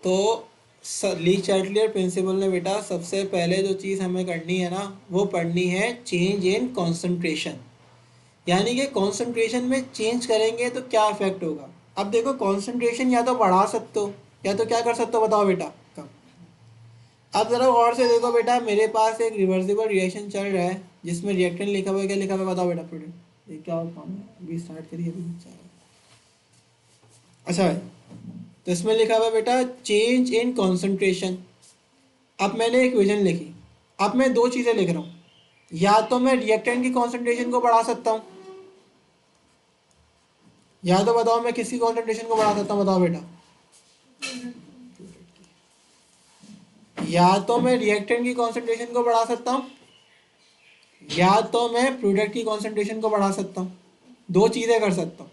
तो ली चार्टलियर प्रिंसिपल ने बेटा सबसे पहले जो चीज़ हमें करनी है ना, वो पढ़नी है चेंज इन कॉन्सेंट्रेशन। यानी कि कॉन्सेंट्रेशन में चेंज करेंगे तो क्या इफेक्ट होगा। अब देखो कॉन्सेंट्रेशन या तो बढ़ा सकते हो या तो क्या कर सकते हो, बताओ बेटा कब। अब ज़रा गौर से देखो बेटा, मेरे पास एक रिवर्सिबल रिएक्शन चल रहा है जिसमें रिएक्टेंट लिखा हुआ है, क्या लिखा हुआ है बताओ बेटा प्रोडक्ट। ये क्या काम है, अभी स्टार्ट करिए अभी अच्छा है। तो इसमें लिखा हुआ है बेटा चेंज इन कॉन्सेंट्रेशन। अब मैंने एक इक्वेशन लिखी। अब मैं दो चीज़ें लिख रहा हूँ, या तो मैं रिएक्टेंट की कॉन्सेंट्रेशन को बढ़ा सकता हूँ, या तो बताओ मैं किसकी कॉन्सेंट्रेशन को बढ़ा सकता हूँ, बताओ बेटा। या तो मैं रिएक्टेंट की कॉन्सेंट्रेशन को बढ़ा सकता हूँ, या तो मैं प्रोडक्ट की कॉन्सेंट्रेशन को बढ़ा सकता हूँ। दो चीज़ें कर सकता हूँ।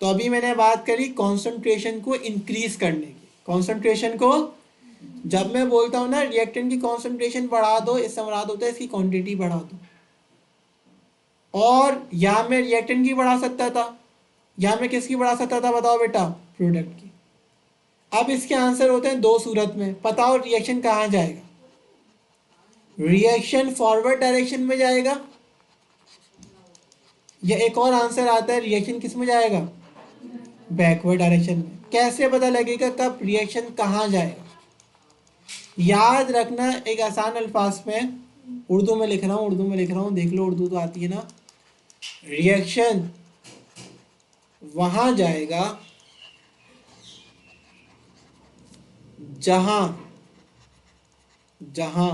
तो अभी मैंने बात करी कॉन्सेंट्रेशन को इंक्रीज करने की। कॉन्सेंट्रेशन को जब मैं बोलता हूँ ना रिएक्टेंट की कॉन्सेंट्रेशन बढ़ा दो, इससे मुराद होता है इसकी क्वांटिटी बढ़ा दो। और या मैं रिएक्टेंट की बढ़ा सकता था, या मैं किसकी बढ़ा सकता था बताओ बेटा, प्रोडक्ट की। अब इसके आंसर होते हैं दो सूरत में। बताओ रिएक्शन कहाँ जाएगा, रिएक्शन फॉरवर्ड डायरेक्शन में जाएगा, या एक और आंसर आता है रिएक्शन किस में जाएगा, बैकवर्ड डायरेक्शन में। कैसे पता लगेगा कब रिएक्शन कहाँ जाएगा। याद रखना एक आसान अल्फाज में, उर्दू में लिख रहा हूँ, उर्दू में लिख रहा हूँ, देख लो उर्दू तो आती है ना। रिएक्शन वहां जाएगा जहां जहां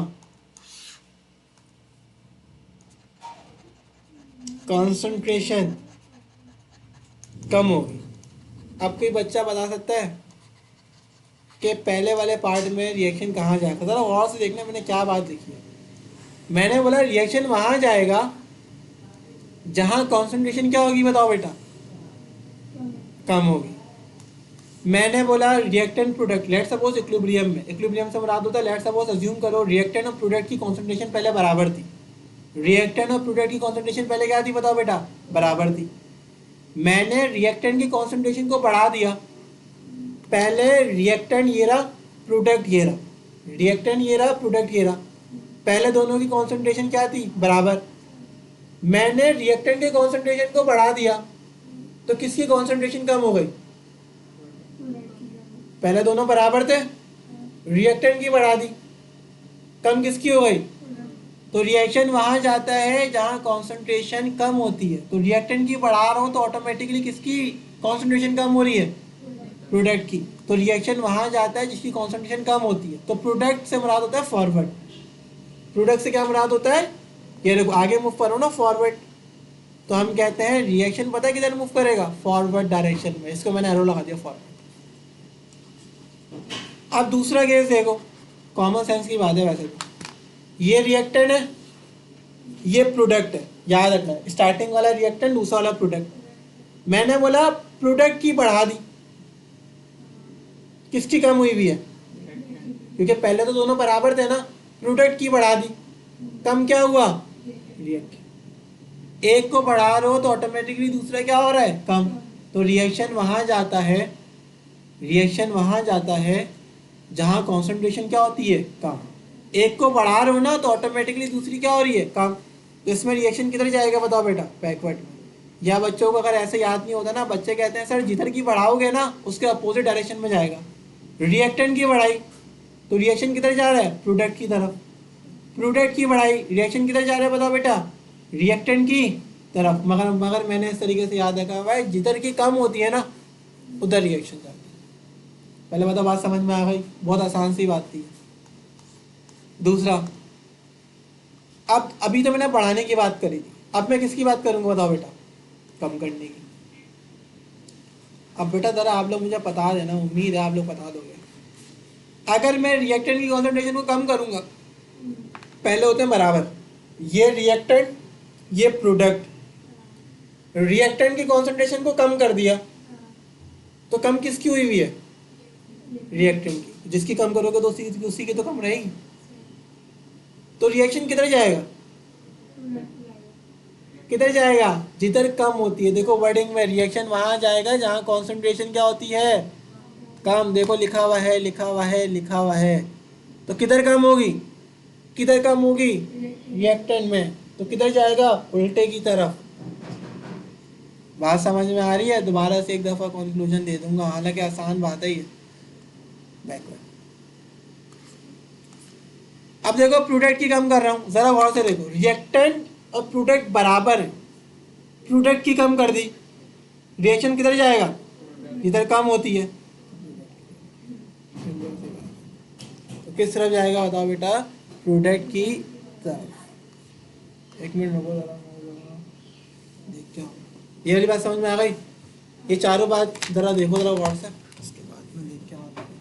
कंसंट्रेशन कम होगी। अब कोई बच्चा बता सकता है कि पहले वाले पार्ट में रिएक्शन कहाँ जाएगा। ज़रा गौर से देखना मैंने क्या बात लिखी है। मैंने बोला रिएक्शन वहां जाएगा जहां कंसंट्रेशन क्या होगी, बताओ बेटा, कम होगी। मैंने बोला reactant product, let suppose equilibrium में, इक्विलिब्रियम से मुराद होता है, लेट सपोज अज्यूम करो रिएक्टेंट और प्रोडक्ट की कंसंट्रेशन पहले बराबर थी। रिएक्टेंट और प्रोडक्ट की कंसंट्रेशन पहले क्या थी बताओ बेटा, बराबर थी। मैंने रिएक्टेंट की कंसंट्रेशन को बढ़ा दिया। पहले रिएक्टेंट ये रहा, प्रोडक्ट ये रहा, रिएक्टेंट ये रहा, प्रोडक्ट ये रहा। पहले दोनों की कंसंट्रेशन क्या थी, बराबर। मैंने रिएक्टेंट के कंसंट्रेशन को बढ़ा दिया तो किसकी कंसंट्रेशन कम हो गई, पहले दोनों बराबर थे, रिएक्टेंट की बढ़ा दी, कम किसकी हो गई। तो रिएक्शन वहां जाता है जहां कंसंट्रेशन कम होती है। तो रिएक्टेंट की बढ़ा रहा हूं तो ऑटोमेटिकली किसकी कंसंट्रेशन कम हो रही है, प्रोडक्ट की। तो रिएक्शन वहां जाता है जिसकी कंसंट्रेशन कम होती है। तो प्रोडक्ट से मुराद होता है फॉरवर्ड। प्रोडक्ट से क्या मुराद होता है, ये देखो आगे मूव करो ना, फॉरवर्ड। तो हम कहते हैं रिएक्शन पता है किधर मूव करेगा, फॉरवर्ड डायरेक्शन में। इसको मैंने एरो लगा दिया, फॉरवर्ड। अब दूसरा केस देखो, कॉमन सेंस की बात है वैसे तो। ये रिएक्टेंट है, ये प्रोडक्ट है, याद रखना स्टार्टिंग वाला रिएक्टेंट, दूसरा वाला प्रोडक्ट। मैंने बोला प्रोडक्ट की बढ़ा दी, किसकी कम हुई हुई है, क्योंकि पहले तो दोनों बराबर थे ना। प्रोडक्ट की बढ़ा दी, कम क्या हुआ, रिएक्ट। एक को बढ़ा रहे हो तो ऑटोमेटिकली दूसरा क्या हो रहा है, कम। तो रिएक्शन वहां जाता है, रिएक्शन वहां जाता है जहां कॉन्सेंट्रेशन क्या होती है, कम। एक को बढ़ा रहे हो ना तो ऑटोमेटिकली दूसरी क्या हो रही है, कम। तो इसमें रिएक्शन किधर जाएगा बताओ बेटा, बैकवर्ड में। या बच्चों को अगर ऐसे याद नहीं होता ना, बच्चे कहते हैं सर जिधर की बढ़ाओगे ना उसके अपोजिट डायरेक्शन में जाएगा। रिएक्टेंट की बढ़ाई तो रिएक्शन किधर जा रहा है, प्रोडक्ट की तरफ। प्रोडक्ट की बढ़ाई, रिएक्शन किधर जा रहा है बताओ बेटा, रिएक्टेंट की तरफ। मगर मगर मैंने इस तरीके से याद रखा भाई, जिधर की कम होती है ना उधर रिएक्शन जाती है। पहले बता, बात समझ में आ गई, बहुत आसान सी बात थी। दूसरा, अब अभी तो मैंने बढ़ाने की बात करी थी, अब मैं किसकी बात करूंगा बताओ बेटा, कम करने की। अब बेटा जरा आप लोग मुझे बता देना, उम्मीद है आप लोग बता दोगे। अगर मैं रिएक्टेंट की कॉन्सेंट्रेशन को कम करूंगा, पहले होते हैं बराबर, ये रिएक्टेंट ये प्रोडक्ट, रिएक्टेंट की कॉन्सेंट्रेशन को कम कर दिया तो कम किसकी हुई हुई है, रिएक्टेंट की। जिसकी कम करोगे तो उसी की तो कम रहेगी। तो रिएक्शन किधर जाएगा, किधर जाएगा, जिधर कम होती है। देखो वर्डिंग में, रिएक्शन वहां जाएगा जहां कॉन्सेंट्रेशन क्या होती है, कम। देखो लिखा हुआ है, लिखा हुआ है, लिखा हुआ है। तो किधर कम होगी, किधर कम होगी, रिएक्टेंट में। तो किधर जाएगा, उल्टे की तरफ। बात समझ में आ रही है? दोबारा से एक दफ़ा कंक्लूजन दे दूंगा, हालांकि आसान बात है ये। बैकवर्ड। अब देखो प्रोडक्ट की कम कर रहा हूँ, जरा गौर से देखो, रिएक्टेंट और प्रोडक्ट बराबर है। प्रोडक्ट की कम कर दी, रिएक्शन किधर जाएगा, इधर कम होती है, तो किस तरफ जाएगा बताओ बेटा, प्रोडक्ट की तरफ। एक मिनट रुको जरा, देख क्या ये वाली बात समझ में आ गई? ये चारों बात जरा देखो जरा गौर से, उसके बाद में देख क्या आता है।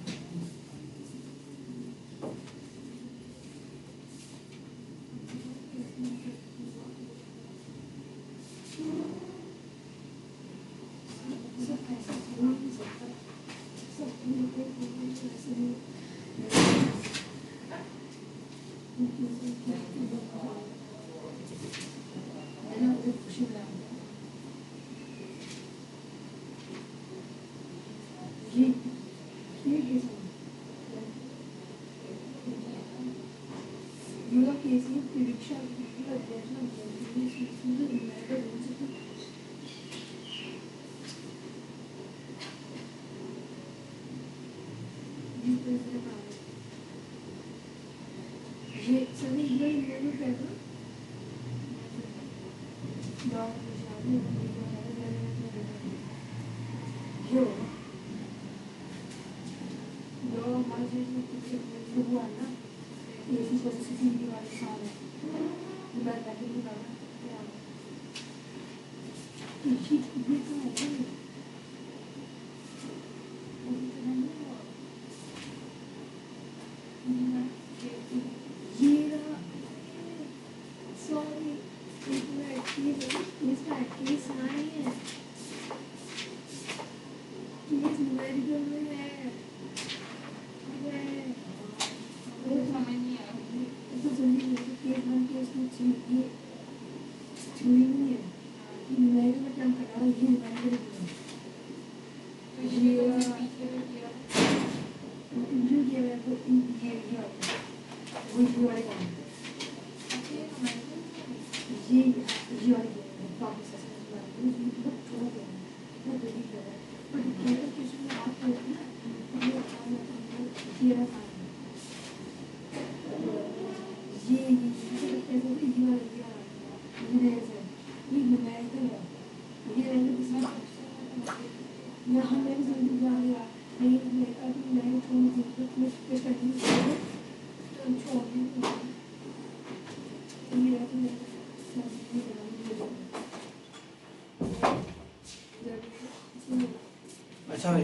अच्छा भाई,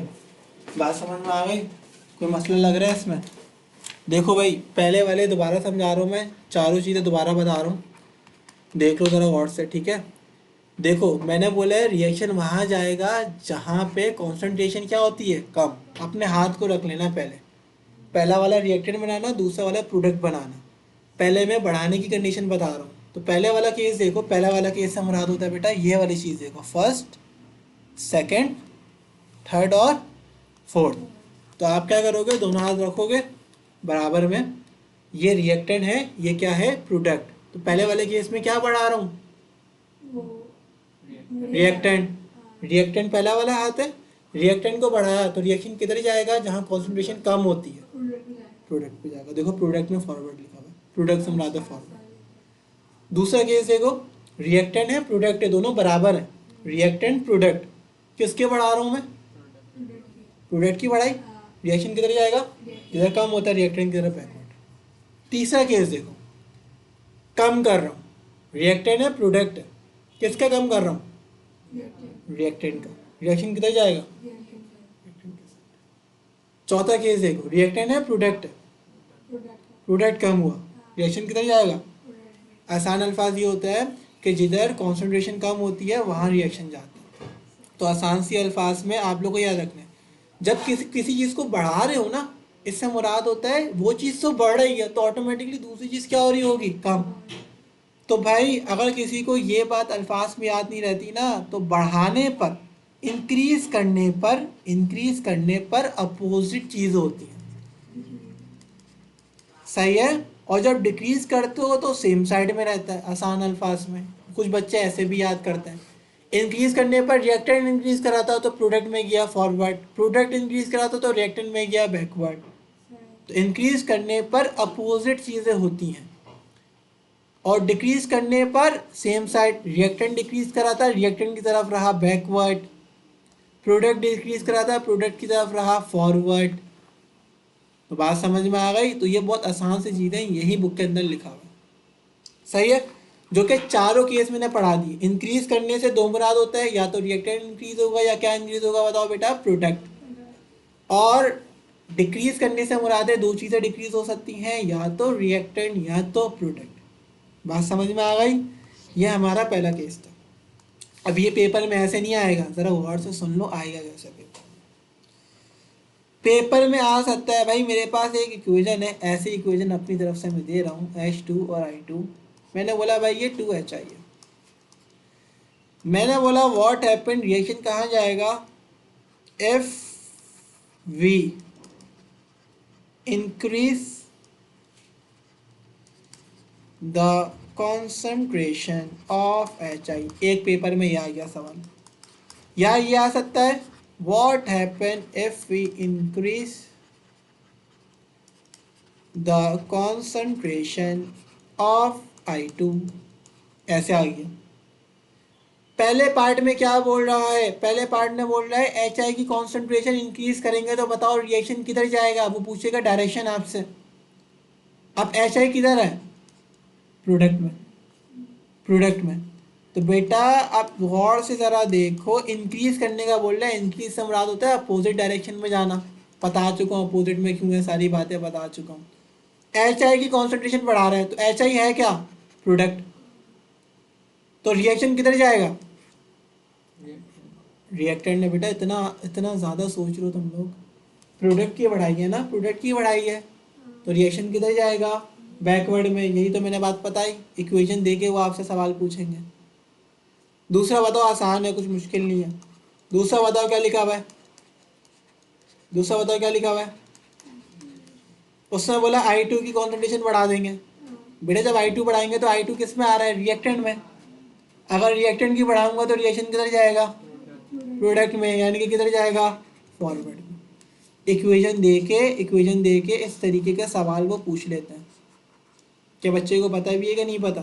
बात समझ में आ गई? कोई मसला लग रहा है इसमें? देखो भाई, पहले वाले दोबारा समझा रहा हूँ मैं, चारों चीज़ें दोबारा बता रहा हूँ, देख लो ज़रा गौर से, ठीक है? देखो मैंने बोला है रिएक्शन वहाँ जाएगा जहाँ पे कॉन्सेंट्रेशन क्या होती है, कम। अपने हाथ को रख लेना पहले, पहला वाला रिएक्टेंट बनाना, दूसरा वाला प्रोडक्ट बनाना। पहले मैं बढ़ाने की कंडीशन बता रहा हूँ, तो पहले वाला केस देखो, पहला वाला केस से मुराद होता है बेटा ये वाली चीज़ देखो, फर्स्ट, सेकंड, थर्ड और फोर्थ। तो आप क्या करोगे, दोनों हाथ रखोगे बराबर में, ये रिएक्टेंट है, ये क्या है, प्रोडक्ट। तो पहले वाले केस में क्या बढ़ा रहा हूँ, रिएक्टेंट। रिएक्टेंट पहला वाला हाथ है, रिएक्टेंट को बढ़ाया तो रिएक्शन किधर जाएगा, जहाँ कॉन्सेंट्रेशन कम होती है, प्रोडक्ट पे जाएगा। देखो प्रोडक्ट में फॉरवर्ड लिखा हुआ है, प्रोडक्ट से मुराद है फॉरवर्ड। दूसरा केस देखो, रिएक्टेंट है, प्रोडक्ट है, दोनों बराबर है, रिएक्टेंट प्रोडक्ट, किसके बढ़ा रहा हूँ मैं, प्रोडक्ट की बढ़ाई, रिएक्शन किधर जाएगा, जिधर कम होता है रिएक्टेंट की तरफ बैकवर्ड। तीसरा केस देखो, कम कर रहा हूँ, रिएक्टेंट है, प्रोडक्ट है, किसका कम कर रहा हूँ, रिएक्टेंट का, रिएक्शन किधर जाएगा, चौथा केस देखो, रिएक्टेंट है, प्रोडक्ट है, प्रोडक्ट कम हुआ, रिएक्शन किधर जाएगा। आसान अल्फाज ये होता है कि जिधर कॉन्सेंट्रेशन कम होती है वहाँ रिएक्शन जाता है। तो आसान सी अल्फाज में आप लोग को याद रखना है, जब किसी किसी चीज़ को बढ़ा रहे हो ना, इससे मुराद होता है वो चीज़ तो बढ़ रही है तो ऑटोमेटिकली दूसरी चीज़ क्या हो रही होगी, कम। तो भाई अगर किसी को ये बात अल्फाज में याद नहीं रहती ना, तो बढ़ाने पर इंक्रीज करने पर अपोजिट चीज होती है, सही है। और जब डिक्रीज करते हो तो सेम साइड में रहता है, आसान अल्फाज में। कुछ बच्चे ऐसे भी याद करते हैं, इंक्रीज करने पर रिएक्टेंट इंक्रीज कराता हो तो प्रोडक्ट में गया फॉरवर्ड, प्रोडक्ट इंक्रीज कराता हो तो रिएक्टेंट में गया बैकवर्ड। तो इंक्रीज करने पर अपोजिट चीज़ें होती हैं, और डिक्रीज करने पर सेम साइड, रिएक्टेंट डिक्रीज कराता है रिएक्टेंट की तरफ रहा बैकवर्ड, प्रोडक्ट डिक्रीज कराता है प्रोडक्ट की तरफ रहा फॉरवर्ड। तो बात समझ में आ गई। तो ये बहुत आसान सी चीज़ें यही बुक के अंदर लिखा हुआ है, सही है। जो कि चारों केस मैंने पढ़ा दी। इंक्रीज करने से दो मुराद होता है, या तो रिएक्टेंट इंक्रीज होगा या क्या इंक्रीज होगा, बताओ बेटा, प्रोडक्ट। और डिक्रीज करने से मुराद है दो चीज़ें डिक्रीज हो सकती हैं, या तो रिएक्टेंट या तो प्रोडक्ट। बात समझ में आ गई। ये हमारा पहला केस था। अब ये पेपर में ऐसे नहीं आएगा, ज़रा गौर से सुन लो, आएगा कैसे पेपर में आ सकता है। भाई मेरे पास एक इक्वेशन है, ऐसी इक्वेशन अपनी तरफ से मैं दे रहा हूँ, H2 और I2। मैंने बोला भाई ये 2HI है। मैंने बोला व्हाट हैपन, रिएक्शन कहाँ जाएगा, if we increase the concentration of HI। एक पेपर में यह आ गया सवाल, या ये आ सकता है what happen if we increase the concentration of I2, ऐसे आ गया। पहले पार्ट में क्या बोल रहा है, पहले पार्ट में बोल रहा है HI की कॉन्सेंट्रेशन इंक्रीज करेंगे तो बताओ रिएक्शन किधर जाएगा, वो पूछेगा डायरेक्शन आपसे। अब HI किधर है, प्रोडक्ट में, प्रोडक्ट में। तो बेटा आप गौर से ज़रा देखो, इंक्रीज करने का बोल रहा है, इंक्रीज से मुराद होता है अपोजिट डायरेक्शन में जाना। बता चुका हूँ अपोजिट में क्यों है, सारी बातें बता चुका हूँ। HI की कॉन्सेंट्रेशन बढ़ा रहा है तो HI है क्या, प्रोडक्ट। तो रिएक्शन किधर जाएगा, रिएक्टेंट ने। बेटा इतना इतना ज़्यादा सोच रहे हो तुम लोग, प्रोडक्ट की बढ़ाई है ना, प्रोडक्ट की बढ़ाई है, तो रिएक्शन किधर जाएगा, बैकवर्ड में। यही तो मैंने बात बताई, इक्वेशन दे के वो आपसे सवाल पूछेंगे। दूसरा बताओ, आसान है, कुछ मुश्किल नहीं है। दूसरा बताओ क्या लिखा हुआ है, दूसरा बताओ क्या लिखा हुआ है। उसने बोला I2 की कॉन्सेंट्रेशन बढ़ा देंगे। बेटा जब I2 बढ़ाएंगे तो I2 किस में आ रहा है, रिएक्टेंट में। अगर रिएक्टेंट की बढ़ाऊंगा तो रिएक्शन किधर जाएगा, प्रोडक्ट में, यानी कि किधर जाएगा, फॉरवर्ड में। इक्वेशन दे के इस तरीके का सवाल वो पूछ लेते हैं कि बच्चे को पता भी है कि नहीं पता।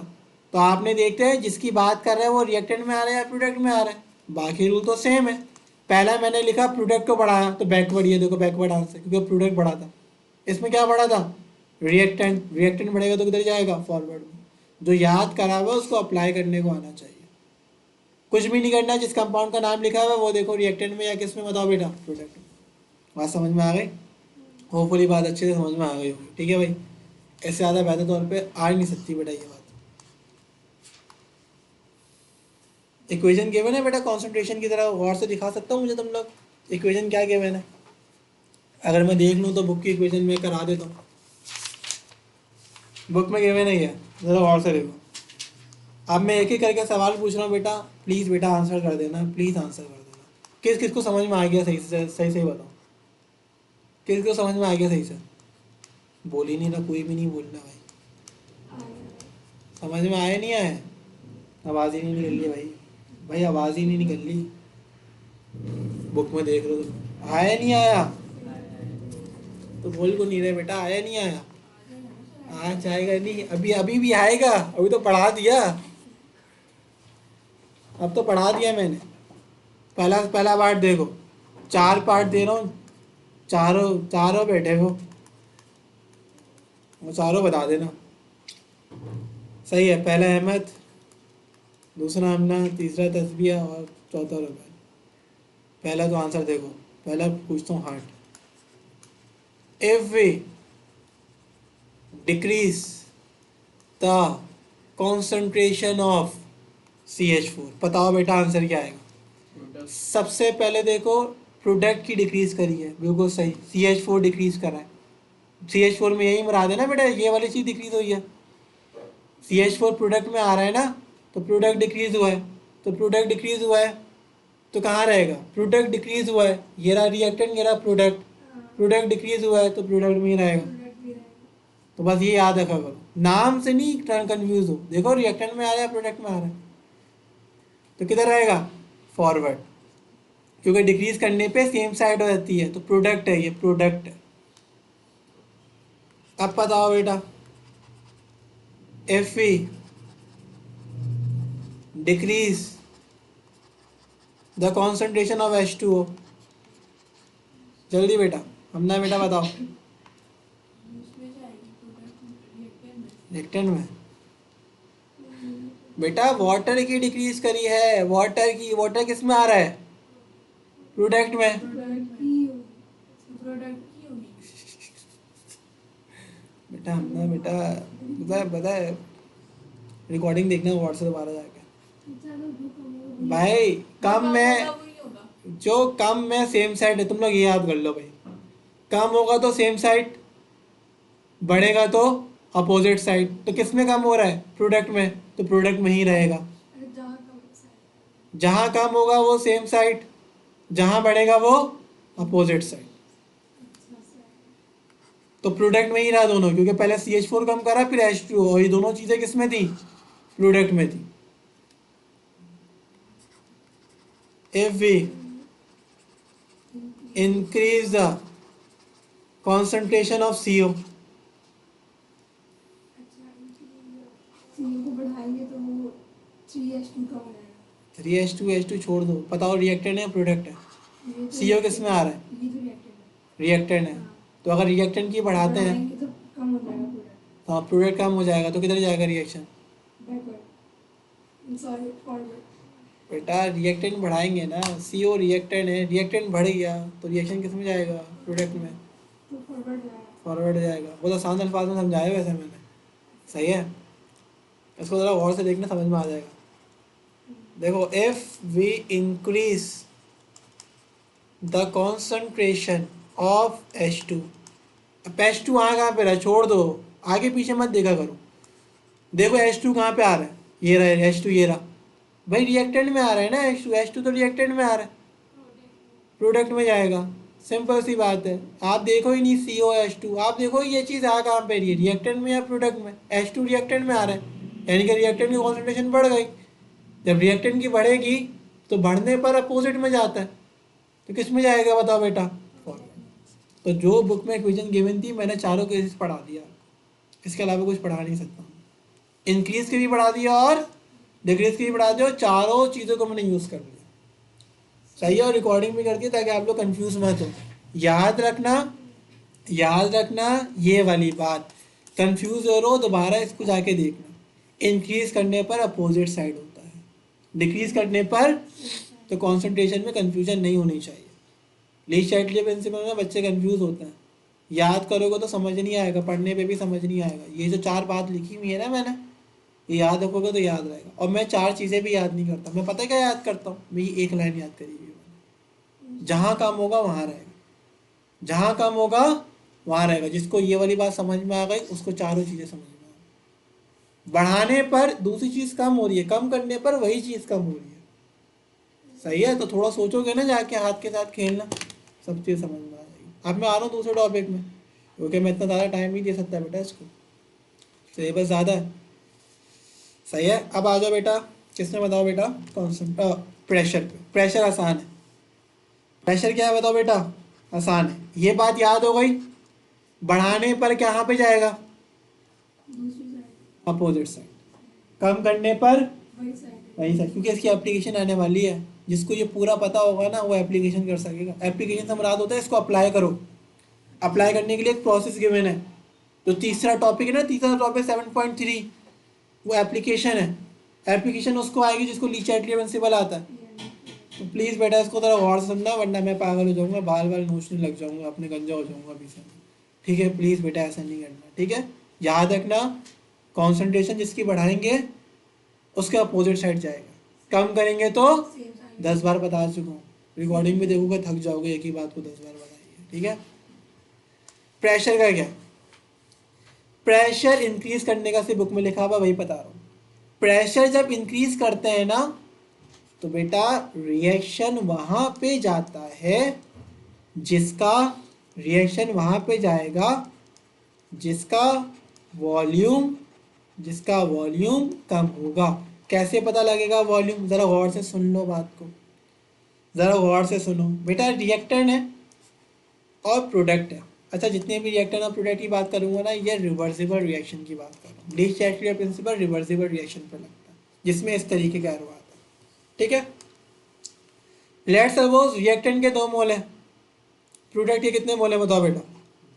तो आपने देखते हैं जिसकी बात कर रहा है वो रिएक्टेंट में आ रहा है या प्रोडक्ट में आ रहा है, बाकी रूल तो सेम है। पहला मैंने लिखा प्रोडक्ट को बढ़ाया तो बैकवर्ड, ये देखो बैकवर्ड आंसर, क्योंकि प्रोडक्ट बढ़ा था। इसमें क्या बढ़ा था, रिएक्टेंट, रिएक्टेंट बढ़ेगा तो किधर जाएगा, फॉरवर्ड में। जो याद करा हुआ उसको अप्लाई करने को आना चाहिए। कुछ भी नहीं करना, जिस कंपाउंड का नाम लिखा हुआ है वो देखो रिएक्टेंट में या किस में, बताओ बेटा, प्रोडक्ट में। बात समझ में आ गई, होपफुली बात अच्छे से समझ में आ गई होगी। ठीक है भाई, ऐसे ज़्यादा बेहतर तौर पे आ ही नहीं सकती बेटा ये बात। इक्वेशन गिवन है बेटा कॉन्सेंट्रेशन की तरह, गौर से दिखा सकता हूँ मुझे तुम लोग इक्वेशन क्या गिवन है। अगर मैं देख लूँ तो बुक की इक्वेशन में करा देता हूँ, बुक में गिवन है, ज़रा गौर से देखो। अब मैं एक एक करके सवाल पूछ रहा हूँ बेटा, प्लीज़ बेटा आंसर कर देना, प्लीज़ आंसर कर देना। किस किस को समझ में आ गया, सही से सही सही बताओ, किस को समझ में आ गया सही से। बोल ही नहीं रहा, कोई भी नहीं बोलना भाई। समझ में आया नहीं आया, आवाज़ ही नहीं निकल रही भाई, भाई आवाज़ ही नहीं निकल रही। बुक में देख लो, आया नहीं आया तो बोल को नहीं रहे बेटा, आया नहीं आया, आज आएगा नहीं, अभी अभी भी आएगा, अभी तो पढ़ा दिया, अब तो पढ़ा दिया मैंने। पहला पहला पार्ट देखो, 4 पार्ट दे रहा हूँ, चारों चारों बैठे हो, वो चारों बता देना। सही है, पहला अहमद, दूसरा अमना, तीसरा तस्बिया और चौथा रुबैल। पहला तो आंसर देखो, पहला पूछता हूँ hard. If we decrease the concentration of CH4, बताओ बेटा आंसर क्या आएगा। सबसे पहले देखो प्रोडक्ट की डिक्रीज करी है, बिल्कुल सही, CH4 डिक्रीज करा है। CH4 में यही मुराद है ना बेटा, ये वाली चीज़ डिक्रीज हुई है। CH4 प्रोडक्ट में आ रहा है ना, तो प्रोडक्ट डिक्रीज हुआ है, तो प्रोडक्ट डिक्रीज हुआ है। तो कहाँ रहेगा, प्रोडक्ट डिक्रीज हुआ है, ये रहा रिएक्टेंट, ये रहा प्रोडक्ट, प्रोडक्ट डिक्रीज हुआ है तो प्रोडक्ट में ही रहेगा। तो बस ये याद रखा करो, नाम से नहीं कंफ्यूज हो, देखो रिएक्टेंट में आ रहा है प्रोडक्ट में आ रहा है, तो किधर रहेगा, फॉरवर्ड, क्योंकि डिक्रीज करने पे सेम साइड हो जाती है, तो प्रोडक्ट है, ये प्रोडक्ट है। अब बताओ बेटा, if we decrease the concentration of H2O, जल्दी बेटा, हमने बेटा बताओ, रिएक्टेंट में बेटा वाटर की डिक्रीज करी है, वाटर की, वाटर किस में आ रहा है, प्रोडक्ट में, बेटा हमने बेटा पता है रिकॉर्डिंग देखना व्हाट्सएप दोबारा जाके भाई, कम में जो कम में सेम साइड है, तुम लोग ये याद कर लो भाई, कम होगा तो सेम साइड, बढ़ेगा तो अपोजिट साइड, तो किस में कम हो रहा है, प्रोडक्ट में, तो प्रोडक्ट में ही रहेगा, जहाँ कम होगा वो सेम साइड, जहाँ बढ़ेगा वो अपोजिट साइड, तो प्रोडक्ट में ही रहा दोनों, क्योंकि पहले CH4 कम करा फिर H2O, और ये दोनों चीजें किस में थी, प्रोडक्ट में थी। If we increase the concentration of CO, बढ़ाएंगे तो वो 3H2 का हो जाएगा। 3H2 छोड़ दो, बताओ रिएक्टेंट है प्रोडक्ट है, CO किस में आ रहा है, ये तो रिएक्टेंट है। रिएक्टेंट है, तो अगर रिएक्टेंट की बढ़ाते हैं तो कम हो जाएगा प्रोडक्ट। हाँ, प्रोडक्ट कम हो जाएगा, तो किधर जाएगा रिएक्शन, बैकवर्ड, सॉरी फॉरवर्ड। बेटा रिएक्टेंट बढ़ाएंगे ना, CO रिएक्टेंट है, रिएक्टेंट बढ़ गया तो रिएक्शन किस में जाएगा, प्रोडक्ट में, तो फॉरवर्ड जाएगा। फॉरवर्ड जाएगा। बहुत आसान अल्फाज में समझाया वैसे मैंने, सही है, इसको ज़रा गौर से देखना, समझ में आ जाएगा। देखो, if we increase the concentration of H2, अब H2 कहाँ पे रहा है, छोड़ दो, आगे पीछे मत देखा करो, देखो H2 कहाँ पे आ रहा है, ये रहा H2, ये रहा भाई, रिएक्टेंट में आ रहा है ना H2 तो रिएक्टेंट में आ रहा है, प्रोडक्ट में जाएगा, सिंपल सी बात है। आप देखो ही नहीं COH2, आप देखो ये चीज़ आ कहाँ पे रही है, रिएक्टेंट में या प्रोडक्ट में, H2 रिएक्टेंट में आ रहा है, यानी कि रिएक्टेंट की कॉन्सेंट्रेशन बढ़ गई, जब रिएक्टेंट की बढ़ेगी तो बढ़ने पर अपोजिट में जाता है, तो किस में जाएगा बताओ बेटा, तो जो बुक में इक्वेशन गिवन थी मैंने चारों केसेस पढ़ा दिया, इसके अलावा कुछ पढ़ा नहीं सकता, इंक्रीज के भी पढ़ा दिया और डिक्रीज के भी पढ़ा दिया, और चारों चीज़ों को मैंने यूज़ कर लिया, सही है, और रिकॉर्डिंग भी करके ताकि आप लोग कंफ्यूज मत हो। याद रखना, याद रखना ये वाली बात, कंफ्यूज हो रहो दोबारा इसको जाके देखना, इंक्रीज करने पर अपोजिट साइड होता है, डिक्रीज करने पर तो कॉन्सेंट्रेशन में कंफ्यूजन नहीं होनी चाहिए। लीस्ट चाइल्ड प्रिंसिपल में बच्चे कंफ्यूज होते हैं, याद करोगे तो समझ नहीं आएगा, पढ़ने पे भी समझ नहीं आएगा, ये जो 4 बात लिखी हुई है ना मैंने, ये याद रखोगे तो याद रहेगा। और मैं 4 चीज़ें भी याद नहीं करता, मैं पता क्या याद करता हूँ, मेरी एक लाइन याद करी हुई है, जहाँ कम होगा वहाँ रहेगा, जहाँ कम होगा वहाँ रहेगा, जिसको ये वाली बात समझ में आ गई उसको चारों चीज़ें समझ में आ गई, बढ़ाने पर दूसरी चीज़ कम हो रही है, कम करने पर वही चीज़ कम हो रही है, सही है, तो थोड़ा सोचोगे ना, जाके हाथ के साथ खेलना, सब चीज़ समझ में आ जाएगी। अब मैं आ रहा हूँ दूसरे टॉपिक में, क्योंकि मैं इतना ज़्यादा टाइम नहीं दे सकता बेटा इसको, सिलेबस ज़्यादा है, सही है। अब आ जाओ बेटा, किसने बताओ बेटा, कॉन्सेंट प्रेशर पे, प्रेशर आसान है, प्रेशर क्या है बताओ बेटा, आसान है, ये बात याद हो गई, बढ़ाने पर कहाँ पे जाएगा, अपोजिट साइड, कम करने पर वही साइड, क्योंकि इसकी एप्लीकेशन आने वाली है, जिसको ये पूरा पता होगा ना वो एप्लीकेशन कर सकेगा, एप्लीकेशन से मुराद होता है इसको अप्लाई करो, अप्लाई करने के लिए एक प्रोसेस गिवन है, तो तीसरा टॉपिक है ना, तीसरा टॉपिक 7.3 वो एप्लीकेशन है, एप्लीकेशन उसको आएगी जिसको लीस्ट चाइल्ड प्रिंसिपल आता है, तो प्लीज़ बेटा इसको थोड़ा गौर से समझना, वरना मैं पागल हो जाऊँगा, बाल बाल नोचने लग जाऊँगा, अपने गंजा हो जाऊँगा अभी से, ठीक है, प्लीज़ बेटा ऐसा नहीं करना, ठीक है, याद रखना, कॉन्सेंट्रेशन जिसकी बढ़ाएंगे उसके अपोजिट साइड जाएगा, कम करेंगे तो 10 बार बता चुका हूँ, रिकॉर्डिंग में देखोगे थक जाओगे, एक ही बात को 10 बार बताइए, ठीक है। प्रेशर का क्या, प्रेशर इंक्रीज करने का सिर्फ बुक में लिखा हुआ वही बता रहा हूँ, प्रेशर जब इंक्रीज करते हैं ना तो बेटा रिएक्शन वहां पे जाता है जिसका रिएक्शन वहां पे जाएगा जिसका वॉल्यूम कम होगा। कैसे पता लगेगा वॉल्यूम? ज़रा गौर से सुन लो बात को, ज़रा गौर से सुनो बेटा। रिएक्टेंट है और प्रोडक्ट है। अच्छा, जितने भी रिएक्टेंट और प्रोडक्ट की बात करूंगा ना, ये रिवर्सिबल रिएक्शन की बात कर रहा हूँ। D Chatelier principal reversible reaction पर लगता है, जिसमें इस तरीके का एरो आता है। ठीक है, लेट्स सपोज रिएक्टेंट के 2 मोल है, प्रोडक्ट के कितने मोल है बताओ बेटा?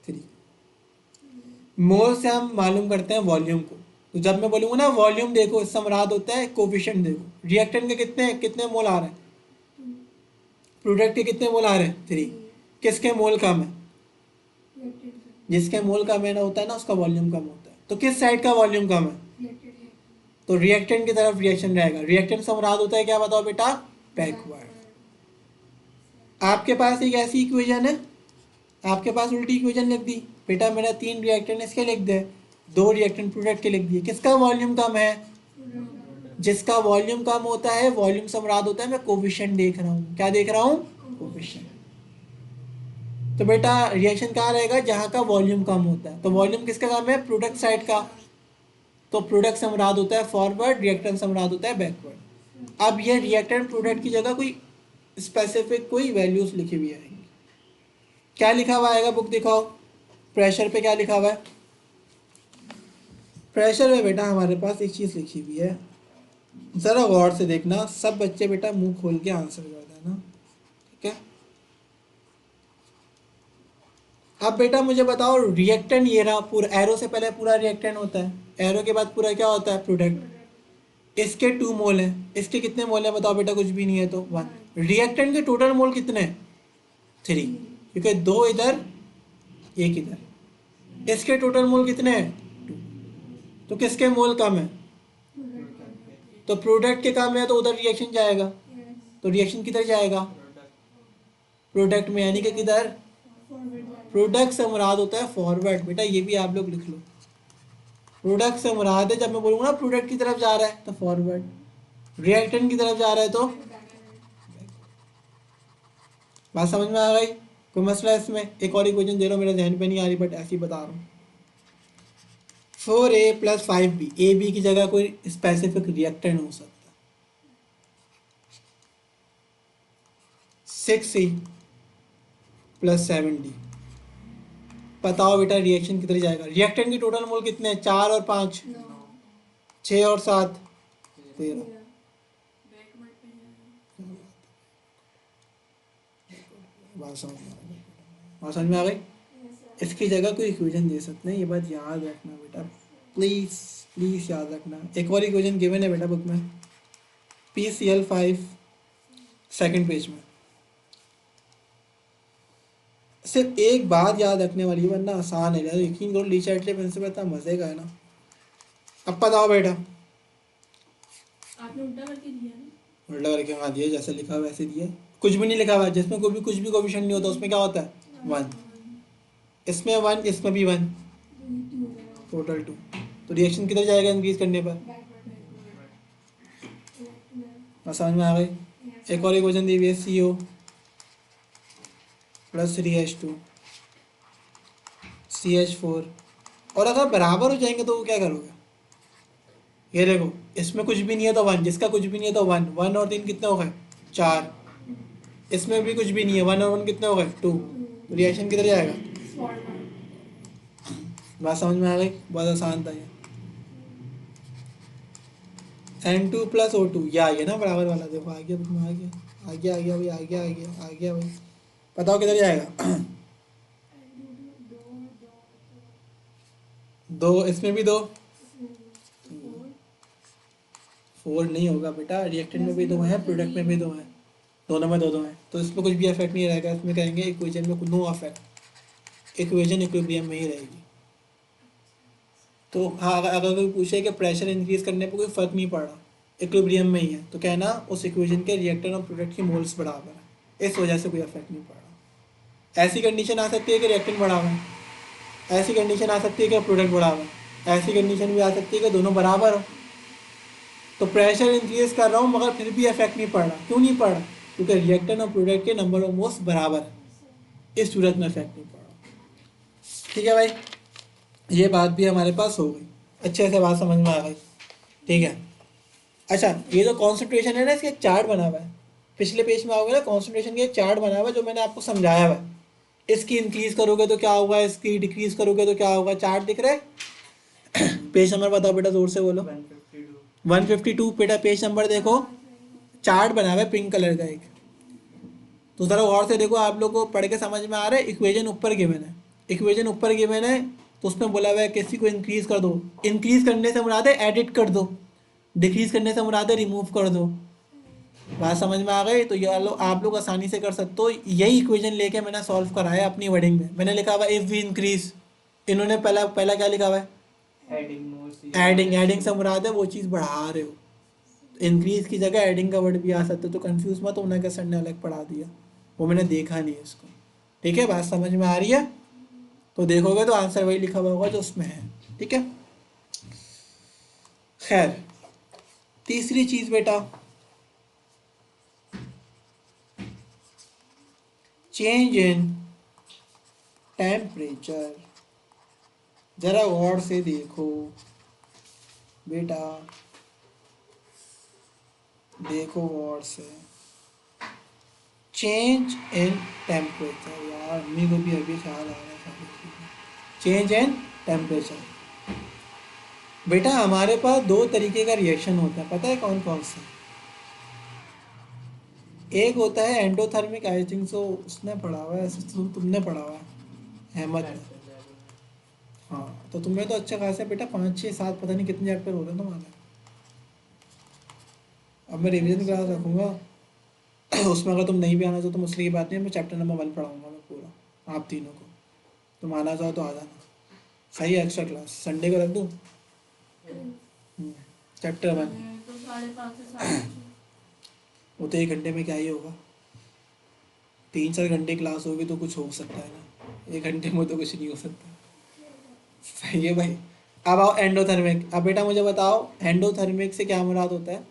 3। मोल से हम मालूम करते हैं वॉल्यूम को। तो जब मैं बोलूँगा ना वॉल्यूम देखो, इससे मुराद होता है कोफिशिएंट देखो। रिएक्टेंट के कितने मोल आ रहे हैं, प्रोडक्ट के कितने मोल आ रहे हैं? 3। किसके मोल कम है? जिसके मोल कम है ना होता है ना, उसका वॉल्यूम कम होता है। तो किस साइड का वॉल्यूम कम है? तो रिएक्टेंट की तरफ रिएक्शन रहेगा। रिएक्टेंट से मुराद होता है क्या बताओ बेटा? बैकवर्ड। आपके पास एक ऐसी इक्वेशन है, आपके पास उल्टी इक्वेशन लिख दी बेटा। मेरा 3 रिएक्टेंट इसके लिख दे, 2 रिएक्टेंट प्रोडक्ट के लिख दिए। किसका वॉल्यूम कम है? जिसका वॉल्यूम कम होता है, वॉल्यूम से मुराद होता है मैं कोफिशिएंट देख रहा हूँ। क्या देख रहा हूँ? कोफिशिएंट। तो बेटा रिएक्शन कहाँ रहेगा? जहाँ का वॉल्यूम कम होता है। तो वॉल्यूम किसका कम है? प्रोडक्ट साइड का। तो प्रोडक्ट से मुराद होता है फॉरवर्ड, रिएक्टेंट से मुराद होता है बैकवर्ड। अब ये रिएक्टेंट प्रोडक्ट की जगह कोई स्पेसिफिक कोई वैल्यूज लिखी हुई आएंगी। क्या लिखा हुआ आएगा? बुक दिखाओ। प्रेशर पे क्या लिखा हुआ है? प्रेशर में बेटा हमारे पास एक चीज़ लिखी हुई है, ज़रा गौर से देखना। सब बच्चे बेटा मुंह खोल के आंसर कर देना, ठीक है? अब बेटा मुझे बताओ, रिएक्टेंट ये रहा पूरा, एरो से पहले पूरा रिएक्टेंट होता है, एरो के बाद पूरा क्या होता है? प्रोडक्ट। इसके 2 मोल हैं, इसके कितने मोल हैं बताओ बेटा? कुछ भी नहीं है तो 1। रिएक्टेंट के टोटल मोल कितने हैं? 3, क्योंकि 2 इधर 1 इधर। इसके टोटल मोल कितने हैं? 2। तो किसके मोल कम है? तो प्रोडक्ट के कम है, तो उधर रिएक्शन जाएगा। तो रिएक्शन किधर जाएगा? प्रोडक्ट में, यानी कि किधर? प्रोडक्ट से मुराद होता है फॉरवर्ड। बेटा ये भी आप लोग लिख लो, प्रोडक्ट से मुराद है, जब मैं बोलूँगा ना प्रोडक्ट की तरफ जा रहा है तो फॉरवर्ड, रिएक्टेंट की तरफ जा रहा है तो। बात समझ में आ गई? कोई मसला है इसमें? एक और इक्वेशन दे रहा हूँ, मेरे जहन पे नहीं आ रही बट ऐसे ही बता रहा हूँ। 4a + 5b, ए बी की जगह कोई स्पेसिफिक रिएक्टेंट हो सकता है। 6c + 7d, बताओ बेटा रिएक्शन किधर जाएगा? रिएक्टेंट के टोटल मोल कितने हैं? 4 और 5, 6 और 7, 13। बात समझ में आ गई? इसकी जगह कोई इक्वेशन दे सकते हैं, ये बात याद रखना बेटा, प्लीज़ प्लीज़ याद रखना। एक और इक्वेशन गिवन है बेटा बुक में, PCl5, सेकंड पेज में। सिर्फ एक बात याद रखने वाली है, वरना आसान है यार, यकीन करो। ली चैटले प्रिंसिपल इतना मजे का है ना। अब बताओ बेटा, आपने उल्टा करके दिया ना? उल्टा करके वहाँ दिया, जैसे लिखा हुआ वैसे दिया। कुछ भी नहीं लिखा हुआ, जिसमें कुछ भी कोफिशिएंट नहीं होता उसमें क्या होता है? 1। इसमें 1, इसमें भी 1, टोटल 2। तो रिएक्शन किधर जाएगा इंक्रीज करने पर? समझ में आ गई? एक और इक्वेशन दी हुई है, CO + 3H2 CH4। और अगर बराबर हो जाएंगे तो क्या करोगे? ये देखो, इसमें कुछ भी नहीं है तो 1, जिसका कुछ भी नहीं है तो 1, 1 और 3 कितने हो गए? 4। इसमें भी कुछ भी नहीं है, 1 और 1 कितने हो गए? 2। रिएक्शन किधर जाएगा? बात समझ में आ गई? बहुत आसान था ये। N2 + O2, या ये ना बराबर वाला, देखो आ गया, आ गया, आ गया, आ गया भाई, आ गया, आ गया, आ गया भाई। बताओ किधर जाएगा? 2, इसमें भी 2, 4 नहीं होगा बेटा। रिएक्टेंट में भी 2 है, प्रोडक्ट में भी 2 है, दोनों में 2 है, तो इसमें कुछ भी इफेक्ट नहीं रहेगा। इसमें कहेंगे इक्वेशन में नो इफेक्ट, इक्वेशन इक्विलिब्रियम में ही रहेगी। तो हाँ, अगर कोई पूछे कि प्रेशर इंक्रीज करने पर कोई फ़र्क नहीं पड़ रहा, इक्विलिब्रियम में ही है, तो कहना उस इक्वेशन के रिएक्टेंट और प्रोडक्ट की मोल्स बराबर है, इस वजह से कोई इफेक्ट नहीं पड़ रहा। ऐसी कंडीशन आ सकती है कि रिएक्टेंट बराबर है, ऐसी कंडीशन आ सकती है कि प्रोडक्ट बराबर है, ऐसी कंडीशन भी आ सकती है कि दोनों बराबर हो। तो प्रेशर इंक्रीज कर रहा हूँ मगर फिर भी इफेक्ट नहीं पड़ रहा। क्यों नहीं पड़ रहा? क्योंकि रिएक्टेंट और प्रोडक्ट के नंबर ऑफ मोल्स बराबर है, इस सूरत में इफेक्ट नहीं पड़ रहा। ठीक है भाई, ये बात भी हमारे पास हो गई, अच्छे से बात समझ में आ गई। ठीक है, अच्छा ये जो कॉन्सेंट्रेशन है ना, इसका एक चार्ट बना हुआ है, पिछले पेज में आओगे ना, कॉन्सेंट्रेशन का एक चार्ट बना हुआ है जो मैंने आपको समझाया हुआ है। इसकी इंक्रीज करोगे तो क्या होगा, इसकी डिक्रीज करोगे तो क्या होगा, चार्ट दिख रहा है। पेज नंबर बताओ बेटा, जोर से बोलो। 152 बेटा, पेज नंबर देखो, चार्ट बना हुआ है पिंक कलर का एक। तो ज़रा गौर से देखो, आप लोग को पढ़ के समझ में आ रहा है। इक्वेशन ऊपर गिवन है, इक्वेशन ऊपर गिवन है, तो उसमें बोला हुआ है किसी को इंक्रीज कर दो। इंक्रीज करने से मुराद है एडिट कर दो, डिक्रीज करने से मुराद है रिमूव कर दो। बात समझ में आ गई? तो ये आप लोग आसानी से कर सकते हो। यही इक्वेशन लेके मैंने सॉल्व कराया अपनी वर्डिंग में। मैंने लिखा हुआ इफ वी इंक्रीज, इन्होंने पहला पहला क्या लिखा हुआ है, एडिंग। एडिंग से मुराद है वो चीज़ बढ़ा रहे हो। इंक्रीज की जगह एडिंग का वर्ड भी आ सकता है, तो कंफ्यूज मत होना कि सर ने अलग पढ़ा दिया, वो मैंने देखा नहीं है इसको। ठीक है, बात समझ में आ रही है? तो देखोगे तो आंसर वही लिखा हुआ होगा जो उसमें है। ठीक है, खैर तीसरी चीज बेटा, चेंज इन टेम्परेचर। जरा गौर से देखो बेटा, देखो गौर से, चेंज इन टेम्परेचर। यार मम्मी को भी अभी ख्याल आ रहा है। चेंज इन टेम्परेचर बेटा, हमारे पास दो तरीके का रिएक्शन होता है, पता है कौन कौन सा? एक होता है एंडोथर्मिक, आई थिंक सो उसने पढ़ा हुआ है, तुमने पढ़ा हुआ है अहमद ने। हाँ तो तुम्हें तो अच्छा खासा बेटा 5 6 7 पता नहीं कितने चैप्टर हो रहे हैं तुम्हारे। अब मैं रिवीजन क्लास रखूँगा उसमें अगर तुम नहीं भी आना चाहो तो मुझसे की बात नहीं, मैं चैप्टर नंबर 1 पढ़ाऊँगा मैं पूरा आप तीनों को। तुम आना चाहो तो आ जाना, सही है। एक्स्ट्रा क्लास संडे को रख दूँ, चैप्टर 1। तो 5:30 से 7:30। वो तो 1 घंटे में क्या ही होगा, 3 4 घंटे क्लास होगी तो कुछ हो सकता है ना, 1 घंटे में तो कुछ नहीं हो सकता। सही है भाई। अब आओ एंडोथर्मिक। अब बेटा मुझे बताओ एंडोथर्मिक से क्या मुराद होता है?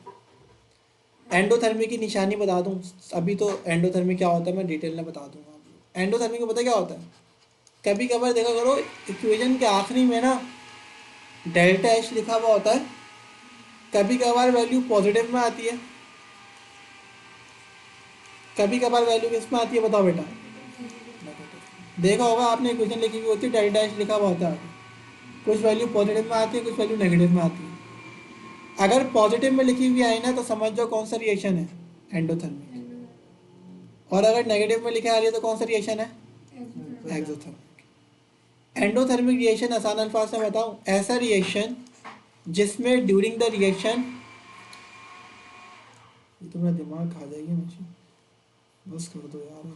एंडोथर्मिक की निशानी बता दूं अभी, तो एंडोथर्मिक क्या होता है मैं डिटेल में बता दूंगा आपको। एंडोथर्मिक में पता क्या होता है, कभी कभार देखा करो इक्वेशन के आखिरी में ना डेल्टा एच लिखा हुआ होता है, कभी कभार वैल्यू पॉजिटिव में आती है, कभी कभार वैल्यू किस में आती है बताओ बेटा? देखा होगा आपने, इक्वेशन लिखी हुई होती है, डेल्टा एच लिखा हुआ होता है, कुछ वैल्यू पॉजिटिव में आती है, कुछ वैल्यू नेगेटिव में आती है। अगर पॉजिटिव में लिखी हुई आई ना तो समझ जाओ कौन सा रिएक्शन है, एंडोथर्मिक। और अगर नेगेटिव में लिखा आ रही है तो कौन सा रिएक्शन है, एक्सोथर्मिक। एंडोथर्मिक रिएक्शन आसान अल्फाज में बताऊं, ऐसा रिएक्शन जिसमें ड्यूरिंग द रिएक्शन, ये तो मेरा दिमाग खा जाएगी मुझे, बस कर दो यार।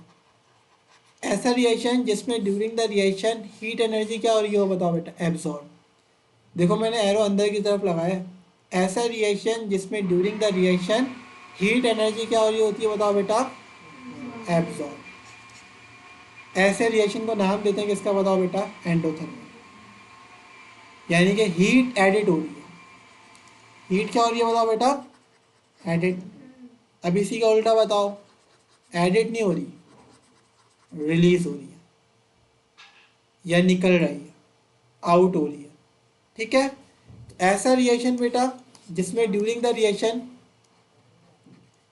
ऐसा रिएक्शन जिसमें during the reaction heat energy क्या हो रही हो बताओ बेटा, एब्जॉर्ब। देखो मैंने एरो अंदर की तरफ लगाया है। ऐसा रिएक्शन जिसमें during the reaction heat energy क्या हो रही होती है बताओ बेटा, एब्जॉर्ब। ऐसे रिएक्शन को नाम देते हैं किसका बताओ बेटा, एंडोथर्मिक। यानी कि हीट एडिट हो रही है। हीट क्या हो रही है बताओ बेटा, एडिट। अब इसी का उल्टा बताओ, एडिट नहीं हो रही, रिलीज हो रही है या निकल रही है, आउट हो रही है। ठीक है, ऐसा रिएक्शन बेटा जिसमें during the reaction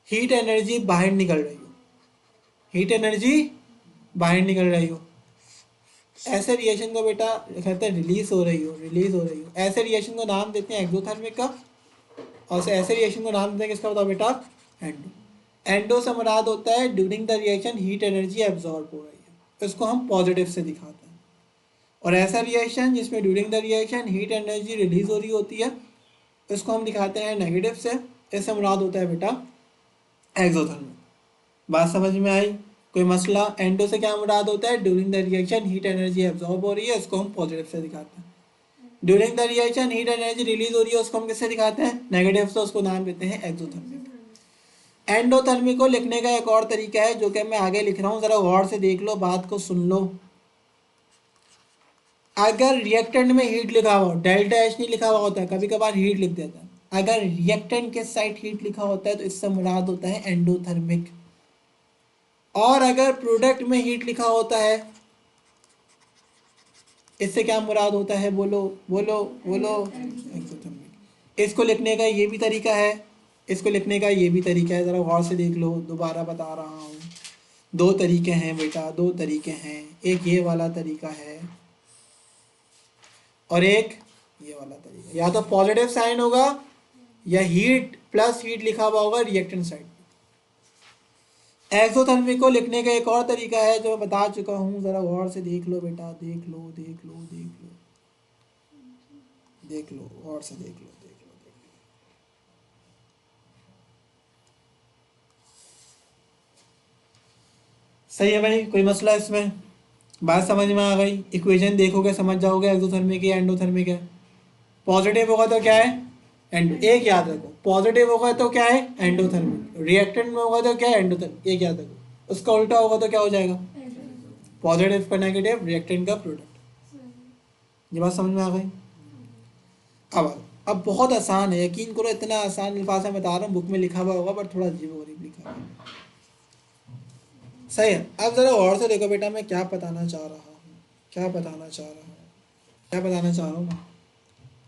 heat energy बाहर निकल रही हो, हीट एनर्जी बाहर निकल रही हो, ऐसे रिएक्शन को बेटा कहते हैं रिलीज हो रही हो, रिलीज हो रही हो। ऐसे रिएक्शन को नाम देते हैं एक्सोथर्मिक का, और ऐसे रिएक्शन को नाम देते हैं किसका बताओ बेटा, एंडो। एंडो से मुराद होता है during the reaction heat energy absorb हो रही है, इसको हम पॉजिटिव से दिखाते हैं। और ऐसा रिएक्शन जिसमें during the reaction heat energy release हो रही होती है, इसको हम दिखाते हैं नेगेटिव से, इससे मुराद होता है बेटा एक्सोथर्मिक। बात समझ में आई? कोई मसला? एंडो से क्या मुराद होता है, during the reaction heat energy absorb हो रही है, इसको हम पॉजिटिव से दिखाते हैं। During the reaction heat energy release हो रही है, उसको हम किससे दिखाते हैं, नेगेटिव से, उसको नाम देते हैं एक्सोथर्मिक। एंडोथर्मिक को लिखने का एक और तरीका है जो कि मैं आगे लिख रहा हूँ, जरा गौर से देख लो, बात को सुन लो। अगर रिएक्टेंट में हीट लिखा हुआ, डेल्टा एच नहीं लिखा हुआ होता है, कभी कभार हीट लिख देता है, अगर रिएक्टेंट के साइड हीट लिखा होता है तो इससे मुराद होता है एंडोथर्मिक, और अगर प्रोडक्ट में हीट लिखा होता है इससे क्या मुराद होता है? बोलो बोलो बोलो। एक्सोथर्मिक। इसको लिखने का ये भी तरीका है, इसको लिखने का ये भी तरीका है, ज़रा गौर से देख लो, दोबारा बता रहा हूँ। दो तरीके हैं बेटा, दो तरीके हैं, एक ये वाला तरीका है और एक ये वाला तरीका। या तो पॉजिटिव साइन होगा या हीट प्लस हीट लिखा हुआ होगा रिएक्टेंट साइड। एक्सोथर्मिक को लिखने का एक और तरीका है जो मैं बता चुका हूँ, ज़रा गौर से देख लो बेटा, देख लो देख लो देख लो देख लो, गौर से देख लो देख लो देख लो। सही है भाई, कोई मसला इसमें? बात समझ में आ गई? इक्वेशन देखोगे समझ जाओगे एक्सोथर्मिक या एंडोथर्मिक है। पॉजिटिव होगा तो क्या है? एंडो। एक याद रखो, पॉजिटिव होगा तो क्या है? एंडोथर्मिक। रिएक्टेंट में होगा तो क्या है? एंडोथर्मिक। एक याद रखो। उसका उल्टा होगा तो क्या हो जाएगा? पॉजिटिव का नेगेटिव, रिएक्टेंट का प्रोडक्ट। ये बात समझ में आ गई? अब बहुत आसान है, यकीन करो, इतना आसान अल्फाज में बता रहा हूँ, बुक में लिखा हुआ होगा पर थोड़ा अजीब गरीब लिखा हुआ है। सही है। अब ज़रा और से देखो बेटा, मैं क्या बताना चाह रहा हूँ, क्या बताना चाह रहा हूँ, क्या बताना चाह रहा हूँ मैं,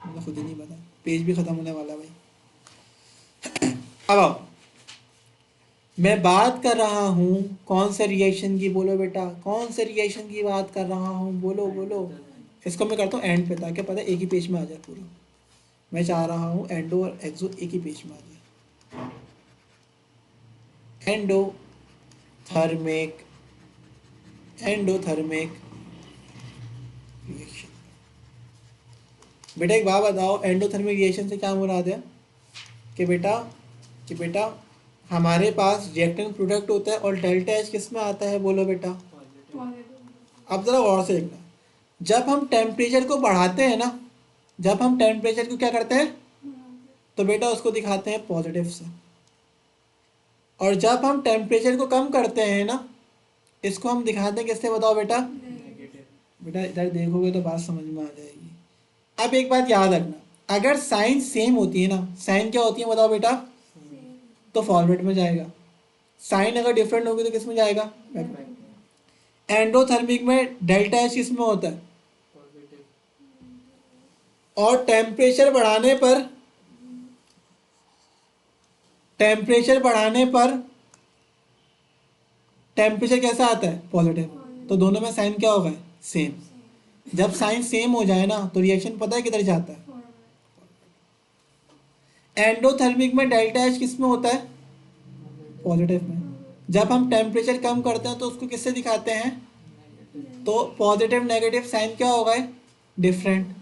मुझे खुद ही नहीं पता। पेज भी ख़त्म होने वाला भाई। अब आओ, मैं बात कर रहा हूँ कौन से रिएक्शन की? बोलो बेटा, कौन से रिएक्शन की बात कर रहा हूँ? बोलो बोलो। इसको मैं करता हूँ एंड पे, ताकि पता एक ही पेज में आ जाए पूरा। मैं चाह रहा हूँ एंडो और एक्सो एक ही पेज में आ जाए। Endothermic, endothermic reaction. बेटा एक बात बताओ, एंडोथर्मिक रिएक्शन से क्या मुराद है? कि बेटा हमारे पास रिएक्टेंट प्रोडक्ट होता है और डेल्टा एच किस में आता है? बोलो बेटा। अब ज़रा गौर से देखना, जब हम टेम्परेचर को बढ़ाते हैं ना, जब हम टेम्परेचर को क्या करते हैं तो बेटा उसको दिखाते हैं पॉजिटिव से, और जब हम टेम्परेचर को कम करते हैं ना, इसको हम दिखाते हैं किससे? बताओ बेटा। बेटा इधर देखोगे तो बात समझ में आ जाएगी। अब एक बात याद रखना, अगर साइन सेम होती है ना, साइन क्या होती है बताओ बेटा? तो फॉरवर्ड में जाएगा। साइन अगर डिफरेंट होगी तो किस में जाएगा? एंडोथर्मिक में डेल्टा एच किस में होता है? और टेम्परेचर बढ़ाने पर, टेम्परेचर बढ़ाने पर टेम्परेचर कैसा आता है? पॉजिटिव। तो दोनों में साइन क्या होगा? सेम। जब साइन सेम हो जाए ना तो रिएक्शन पता है किधर जाता है? एंडोथर्मिक में डेल्टा एच किस में होता है? पॉजिटिव में। जब हम टेम्परेचर कम करते हैं तो उसको किससे दिखाते हैं? तो पॉजिटिव नेगेटिव साइन क्या होगा? डिफरेंट।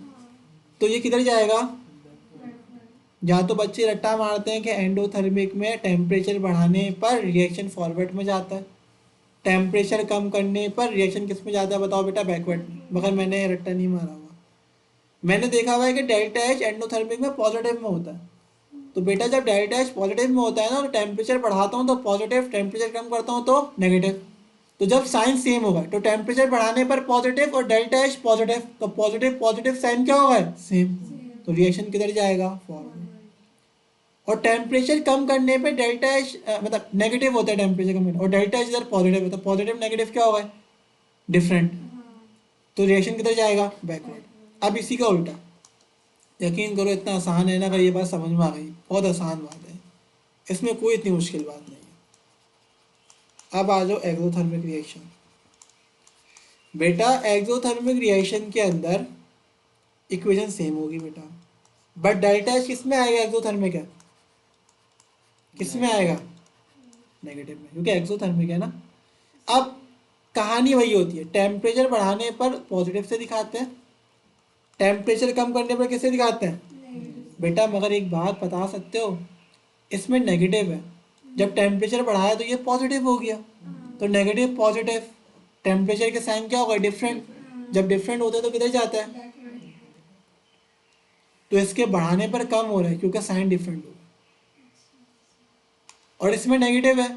तो ये किधर जाएगा? या तो बच्चे रट्टा मारते हैं कि एंडोथर्मिक में टेम्परेचर बढ़ाने पर रिएक्शन फॉरवर्ड में जाता है, टेम्परेचर कम करने पर रिएक्शन किस में जाता है? बताओ बेटा, बैकवर्ड में। मगर मैंने रट्टा नहीं मारा हुआ, मैंने देखा हुआ है कि डेल्टा एच एंडोथर्मिक में पॉजिटिव में होता है। तो बेटा जब डेल्टा एच पॉजिटिव में होता है ना, तो टेम्परेचर बढ़ाता हूँ तो पॉजिटिव, टेम्परेचर कम करता हूँ तो नेगेटिव। तो जब साइन सेम होगा तो टेम्परेचर बढ़ाने पर पॉजिटिव और डेल्टा एच पॉजिटिव, तो पॉजिटिव पॉजिटिव साइन क्या होगा? सेम। तो रिएक्शन किधर जाएगा? फॉरवर्ड। और टेम्परेचर कम करने पे डेल्टा एच मतलब नेगेटिव होता है टेम्परेचर कम करने, और डेल्टा एच इधर पॉजिटिव होता है, पॉजिटिव नेगेटिव क्या होगा? डिफरेंट। तो रिएक्शन किधर जाएगा? बैकवर्ड। अब इसी का उल्टा, यकीन करो इतना आसान है ना, अगर ये बात समझ में आ गई, बहुत आसान बात है, इसमें कोई इतनी मुश्किल बात नहीं है। अब आ जाओ एक्सोथर्मिक रिएक्शन। बेटा एक्सोथर्मिक रिएक्शन के अंदर इक्वेशन सेम होगी बेटा, बट डेल्टा एच किस में आएगा? एक्सोथर्मिक है, किस में आएगा? नेगेटिव में, क्योंकि एक्सोथर्मिक है ना। अब कहानी वही होती है, टेम्परेचर बढ़ाने पर पॉजिटिव से दिखाते हैं, टेम्परेचर कम करने पर किससे दिखाते हैं? बेटा मगर एक बात बता सकते हो, इसमें नेगेटिव है, जब टेम्परेचर बढ़ाया तो ये पॉजिटिव हो गया, तो नेगेटिव पॉजिटिव, टेम्परेचर के साइन क्या होगा? डिफरेंट। जब डिफरेंट होता है तो किधर जाता है? तो इसके बढ़ाने पर कम हो रहा है क्योंकि साइन डिफरेंट हो, और इसमें नेगेटिव है,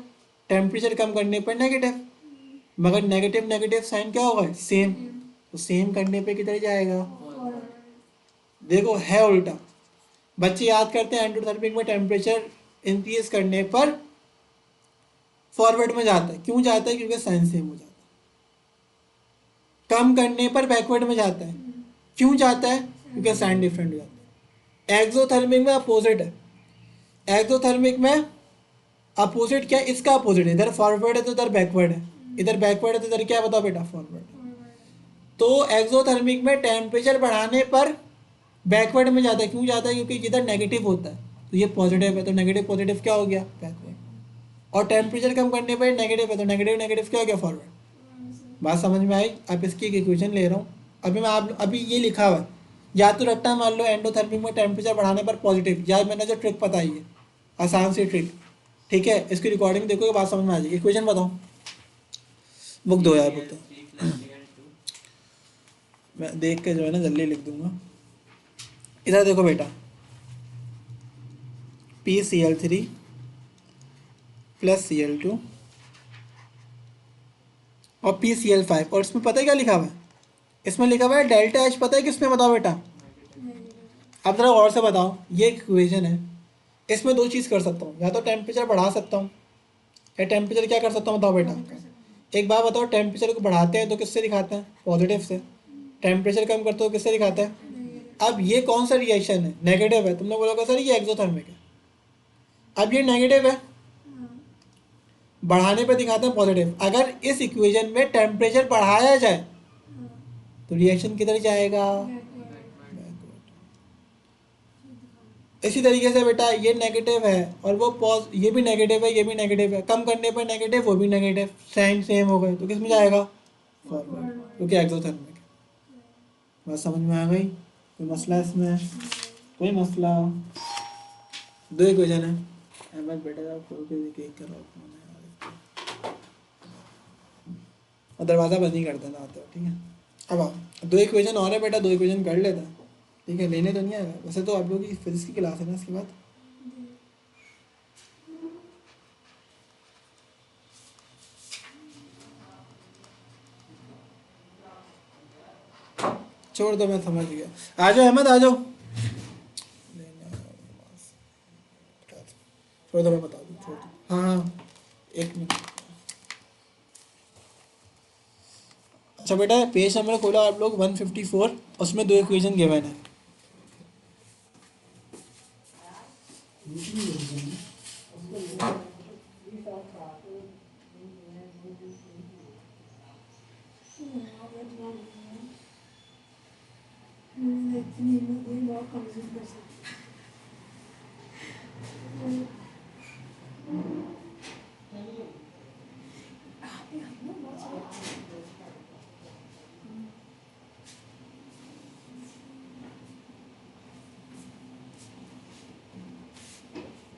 टेम्परेचर कम करने पर नेगेटिव, मगर नेगेटिव नेगेटिव साइन क्या होगा? सेम। तो सेम करने पे किधर जाएगा? देखो है उल्टा, बच्चे याद करते हैं एंडोथर्मिक में टेम्परेचर इंक्रीज करने पर फॉरवर्ड में जाता है। क्यों जाता है? क्योंकि साइन सेम हो जाता है। कम करने पर बैकवर्ड में जाता है। क्यों जाता है? क्योंकि साइन डिफरेंट हो जाता है। एक्सोथर्मिक में अपोजिट है। एक्सोथर्मिक में अपोजिट क्या है? इसका अपोजिट है। इधर फॉरवर्ड है तो इधर बैकवर्ड है, इधर बैकवर्ड है तो इधर क्या है? बताओ बेटा, फॉरवर्ड। तो एक्सोथर्मिक में टेम्परेचर बढ़ाने पर बैकवर्ड में जाता है। क्यों जाता है? क्योंकि इधर नेगेटिव होता है तो ये पॉजिटिव है, तो नेगेटिव पॉजिटिव क्या हो गया? बैकवर्ड। और टेम्परेचर कम करने पर नेगेटिव है तो नेगेटिव नेगेटिव क्या हो गया? फॉरवर्ड। बात समझ में आई? अब इसकी एक इक्वेशन ले रहा हूँ। अभी ये लिखा हुआ है, या तो रट्टा मान लो एंडोथर्मिक में टेम्परेचर बढ़ाने पर पॉजिटिव, या मैंने जो ट्रिक बताई है आसान सी ट्रिक, ठीक है, इसकी रिकॉर्डिंग देखो, बात समझ में आ जाएगी। इक्वेशन बताओ, बुक दो यार, बुक दो। मैं देख के जो है ना जल्दी लिख दूंगा। इधर देखो बेटा, PCl3 प्लस Cl2 और PCl5, और इसमें पता है क्या लिखा हुआ है? इसमें लिखा हुआ है डेल्टा H। पता है किसमें? बताओ बेटा, अब जरा गौर से बताओ। ये इक्वेशन है, इसमें दो चीज़ कर सकता हूँ, या तो टेम्परेचर बढ़ा सकता हूँ या टेम्परेचर क्या कर सकता हूँ? बताओ बेटा, एक बात बताओ। टेम्परेचर को बढ़ाते हैं तो किससे दिखाते हैं? पॉजिटिव से। टेम्परेचर कम करते हो किससे दिखाते हैं? अब ये कौन सा रिएक्शन है? नेगेटिव है। तुमने बोला सर ये एक्सोथर्मिक है। अब ये नेगेटिव है, बढ़ाने पे दिखाते हैं पॉजिटिव। अगर इस इक्वेशन में टेम्परेचर बढ़ाया जाए तो रिएक्शन किधर जाएगा? इसी तरीके से बेटा ये नेगेटिव है और वो ये भी नेगेटिव है, ये भी नेगेटिव है। कम करने पर नेगेटिव, वो भी नेगेटिव, साइन सेम हो गए तो किस में जाएगा? फॉरवर्ड, क्योंकि एक्सोथर्मिक है। बात समझ में आ गई? कोई मसला इसमें? कोई मसला? दो इक्वेशन है। अहमद बेटा आप खोल के देखिए करो, और दरवाज़ा बंद ही कर देना आते हो, ठीक है। अब आओ, दो इक्वेशन और है बेटा, दो इक्वेशन कर लेता है, ठीक है। लेने तो नहीं आएगा वैसे तो, आप लोगों की फिजिक्स की क्लास है ना इसके बाद। छोड़ दो, मैं समझ गया। आ जाओ अहमद, आ जाओ। छोड़ दो, मैं बता दूँ, छोड़ दो। हाँ हाँ, एक मिनट। अच्छा बेटा, पेज नंबर खोलो आप लोग 154, उसमें दो इक्वेशन गिवन है।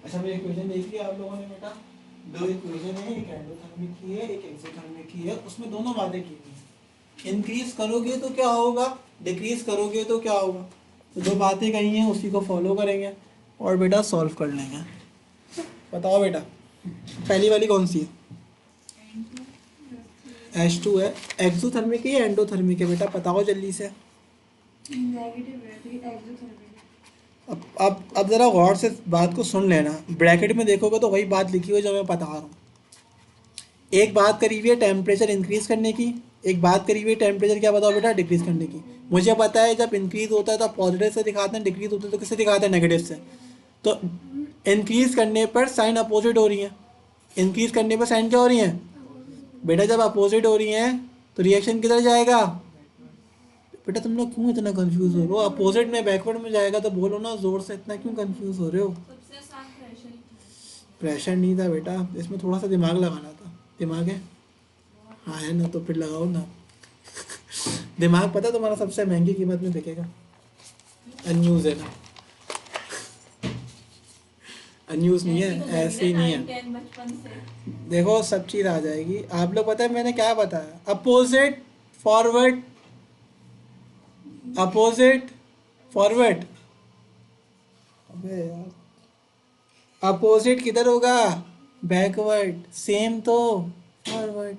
अच्छा, मेरी इक्वेशन देख लिया आप लोगों ने बेटा? दो इक्वेशन है, एक एंडोथर्मिक की है, एक एक्सोथर्मिक की है। उसमें दोनों बातें की हुई। इंक्रीज करोगे तो क्या होगा, डिक्रीज करोगे तो क्या होगा। तो दो बातें कही हैं, उसी को फॉलो करेंगे और बेटा सॉल्व कर लेंगे। बताओ बेटा, पहली वाली कौन सी है? H2 है। एक्सोथर्मिक है या एंडोथर्मिक है बेटा? बताओ जल्दी से। नेगेटिव है तो ये एक्सोथर्मिक है। अब ज़रा गौर से बात को सुन लेना। ब्रैकेट में देखोगे तो वही बात लिखी हुई है जो मैं बता रहा हूँ। एक बात करी हुई है टेम्परेचर इंक्रीज करने की, एक बात करी हुई है टेम्परेचर क्या बताओ बेटा? डिक्रीज करने की। मुझे पता है जब इंक्रीज होता है तो पॉजिटिव से दिखाते हैं, डिक्रीज होता है तो किससे दिखाते हैं? नेगेटिव से। तो इंक्रीज करने पर साइन अपोजिट हो रही है, इंक्रीज करने पर साइन क्या हो रही है बेटा? जब अपोजिट हो रही है तो रिएक्शन किधर जाएगा बेटा? तुम लोग क्यों इतना कंफ्यूज हो रहे हो? अपोजिट में बैकवर्ड में जाएगा तो बोलो ना जोर से, इतना क्यों कंफ्यूज हो रहे हो? सबसे आसान प्रेशर ही था। प्रेशर नहीं था बेटा, इसमें थोड़ा सा दिमाग लगाना था। दिमाग है? हाँ है ना, तो फिर लगाओ ना। दिमाग पता है तुम्हारा सबसे महंगी कीमत में बिकेगा। अनयूज है ना, अनयूज नहीं है, ऐसे ही नहीं है। बचपन से देखो सब चीज़ आ जाएगी। आप लोग पता है मैंने क्या बताया? Opposite, forward, opposite, forward. अबे यार, अपोजिट किधर होगा? बैकवर्ड। सेम तो फॉरवर्ड।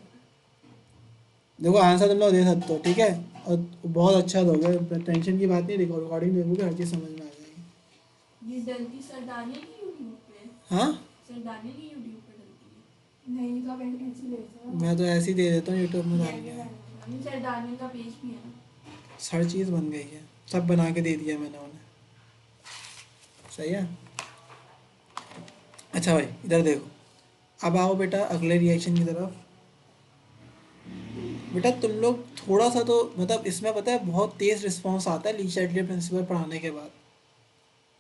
देखो आंसर तुम लोग दे सकते हो, ठीक है, और बहुत अच्छा दोगे, टेंशन की बात नहीं। रिकॉर्डिंग देखोगे हर चीज़ समझ में आ जाएगी। ये डलती सरदानी की यूट्यूब पे, हाँ सरदानी की यूट्यूब पे डलती है। नहीं तो आप ऐसे देते हो। मैं तो ऐसे ही दे देता हूँ यूट्यूब में डाल के। अभी सरदानी का पेज भी है ना। हर चीज़ बन गई है, सब बना के दे दिया मैंने उन्हें। सही है। अच्छा भाई इधर देखो, अब आओ बेटा अगले रिएक्शन की तरफ। बेटा तुम लोग थोड़ा सा तो मतलब इसमें पता है बहुत तेज़ रिस्पांस आता है ली शैटले प्रिंसिपल पढ़ाने के बाद।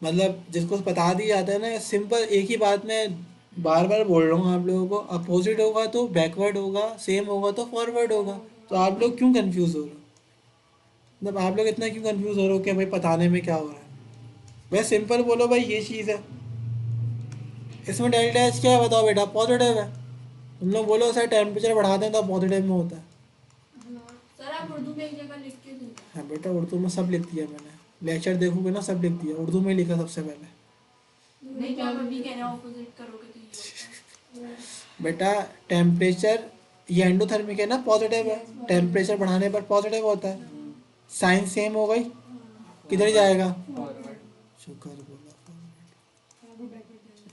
मतलब जिसको बता दिया जाता है ना, सिंपल एक ही बात में बार बार बोल रहा हूँ आप लोगों को, अपोजिट होगा तो बैकवर्ड होगा, सेम होगा तो फॉरवर्ड होगा। तो आप लोग क्यों कंफ्यूज हो रहे हो? मतलब आप लोग इतना क्यों कंफ्यूज हो रहे हो कि भाई पताने में क्या हो रहा है? भाई सिंपल बोलो भाई ये चीज़ है, इसमें डेल्टा एच क्या है बताओ बेटा? पॉजिटिव है। तुम लोग बोलो सर टेम्परेचर बढ़ा दें तो पॉजिटिव में होता है। सर आप उर्दू में एक जगह लिख के दें। हाँ बेटा उर्दू में सब लिख दिया मैंने, लेक्चर देखोगे ना सब लिख दिया, उर्दू में ही लिखा सबसे पहले। नहीं तो आप अभी कहना ऑपोजिट करोगे तो ये होगा। बेटा टेम्परेचर ये एंडोथर्मिक है ना, पॉजिटिव है, टेम्परेचर बढ़ाने पर पॉजिटिव होता है। साइन सेम हो गई, किधर जाएगा? शुक्र बोला,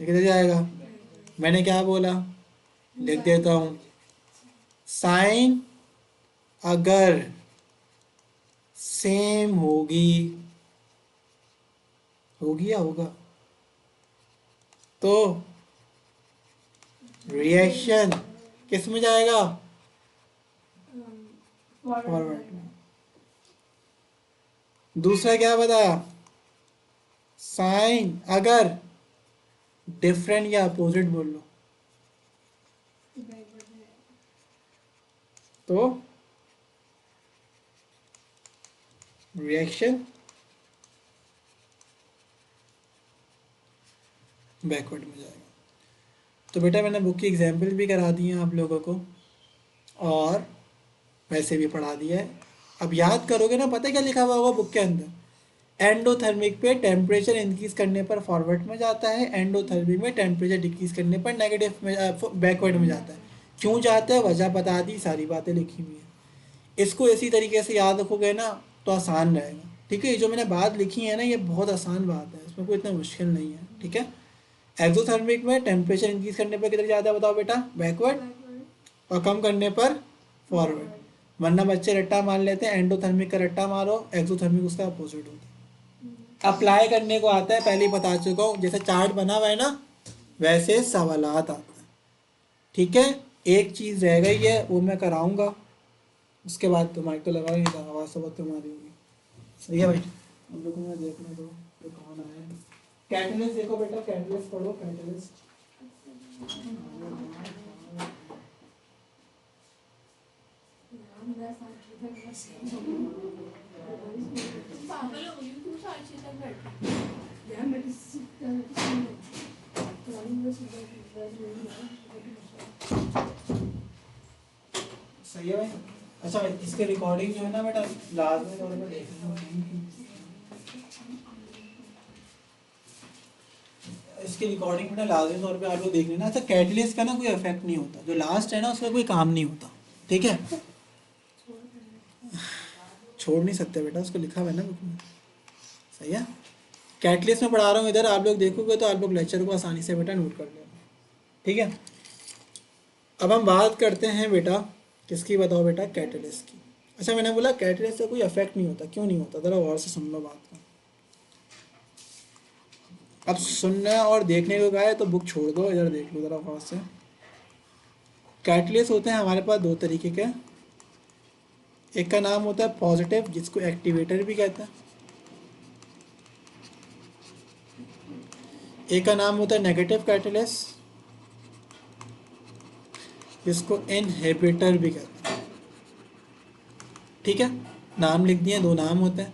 ये किधर जाएगा? मैंने क्या बोला? लिख देता हूँ, साइन अगर सेम होगी, होगी या होगा, तो रिएक्शन किस में जाएगा? फॉरवर्ड में। दूसरा क्या बताया? साइन अगर डिफरेंट या अपोजिट बोल लो तो रिएक्शन बैकवर्ड में जाएगा। तो बेटा मैंने बुक की एग्जाम्पल भी करा दी है आप लोगों को और वैसे भी पढ़ा दिया है। अब याद करोगे ना, पता है क्या लिखा हुआ होगा बुक के अंदर? एंडोथर्मिक पे टेम्परेचर इंक्रीज करने पर फॉरवर्ड में जाता है, एंडोथर्मिक में टेम्परेचर डिक्रीज करने पर नेगेटिव में बैकवर्ड में जाता है। क्यों जाता है वजह बता दी, सारी बातें लिखी हुई हैं। इसको इसी तरीके से याद रखोगे ना तो आसान रहेगा। ठीक है, ये जो मैंने बात लिखी है ना ये बहुत आसान बात है, इसमें कोई इतना मुश्किल नहीं है। ठीक है, एक्सोथर्मिक में टेम्परेचर इंक्रीज करने पर किधर जाता है बताओ बेटा? बैकवर्ड। और कम करने पर फॉरवर्ड। वरना बच्चे रट्टा मान लेते हैं, एंडोथर्मिक का रट्टा मारो, एक्सोथर्मिक उसका अपोजिट होता है। अप्लाई करने को आता है, पहले ही बता चुका हूँ, जैसे चार्ट बना हुआ है ना वैसे सवालात आते हैं। ठीक है, एक चीज़ रह गई है वो मैं कराऊंगा, उसके बाद तो माइक तो लगा ही नहीं था, आवाज़ तो बहुत तुम्हारी होगी। सही है भाई, हम लोगों ने देखने दो तो कौन आया है। कैटलिस्ट देखो बेटा, कैटलिस्ट पढ़ो, कैटलिस्ट। पागल हो गई तू, साक्षी तक बैठ। सही है भाई। अच्छा भाई इसके रिकॉर्डिंग जो है ना बेटा लाजमी तौर पर देखना, इसकी रिकॉर्डिंग बेटा लाजमी तौर पे आप लोग देख लेना। अच्छा कैटलिस्ट का ना कोई इफेक्ट नहीं होता, जो लास्ट है ना उसका कोई काम नहीं होता। ठीक है, छोड़ नहीं सकते बेटा, उसको लिखा हुआ है ना बुक में। सही है, कैटलिस्ट में पढ़ा रहा हूँ इधर, आप लोग देखोगे तो आप लोग लेक्चर को आसानी से बेटा नोट कर लेना। ठीक है, अब हम बात करते हैं बेटा किसकी बताओ बेटा? कैटलिस्ट की। अच्छा मैंने बोला कैटलिस्ट से कोई इफेक्ट नहीं होता, क्यों नहीं होता? ज़रा गौर से सुन लो बात को। अब सुनना और देखने को कहा है तो बुक छोड़ दो, इधर देख लो ज़रा गौर से। कैटलिस्ट होते हैं हमारे पास दो तरीके के, एक का नाम होता है पॉजिटिव जिसको एक्टिवेटर भी कहते हैं, एक का नाम होता है नेगेटिव कैटलिस्ट जिसको इनहिबिटर भी कहते हैं। ठीक है, नाम लिख दिए, दो नाम होते हैं।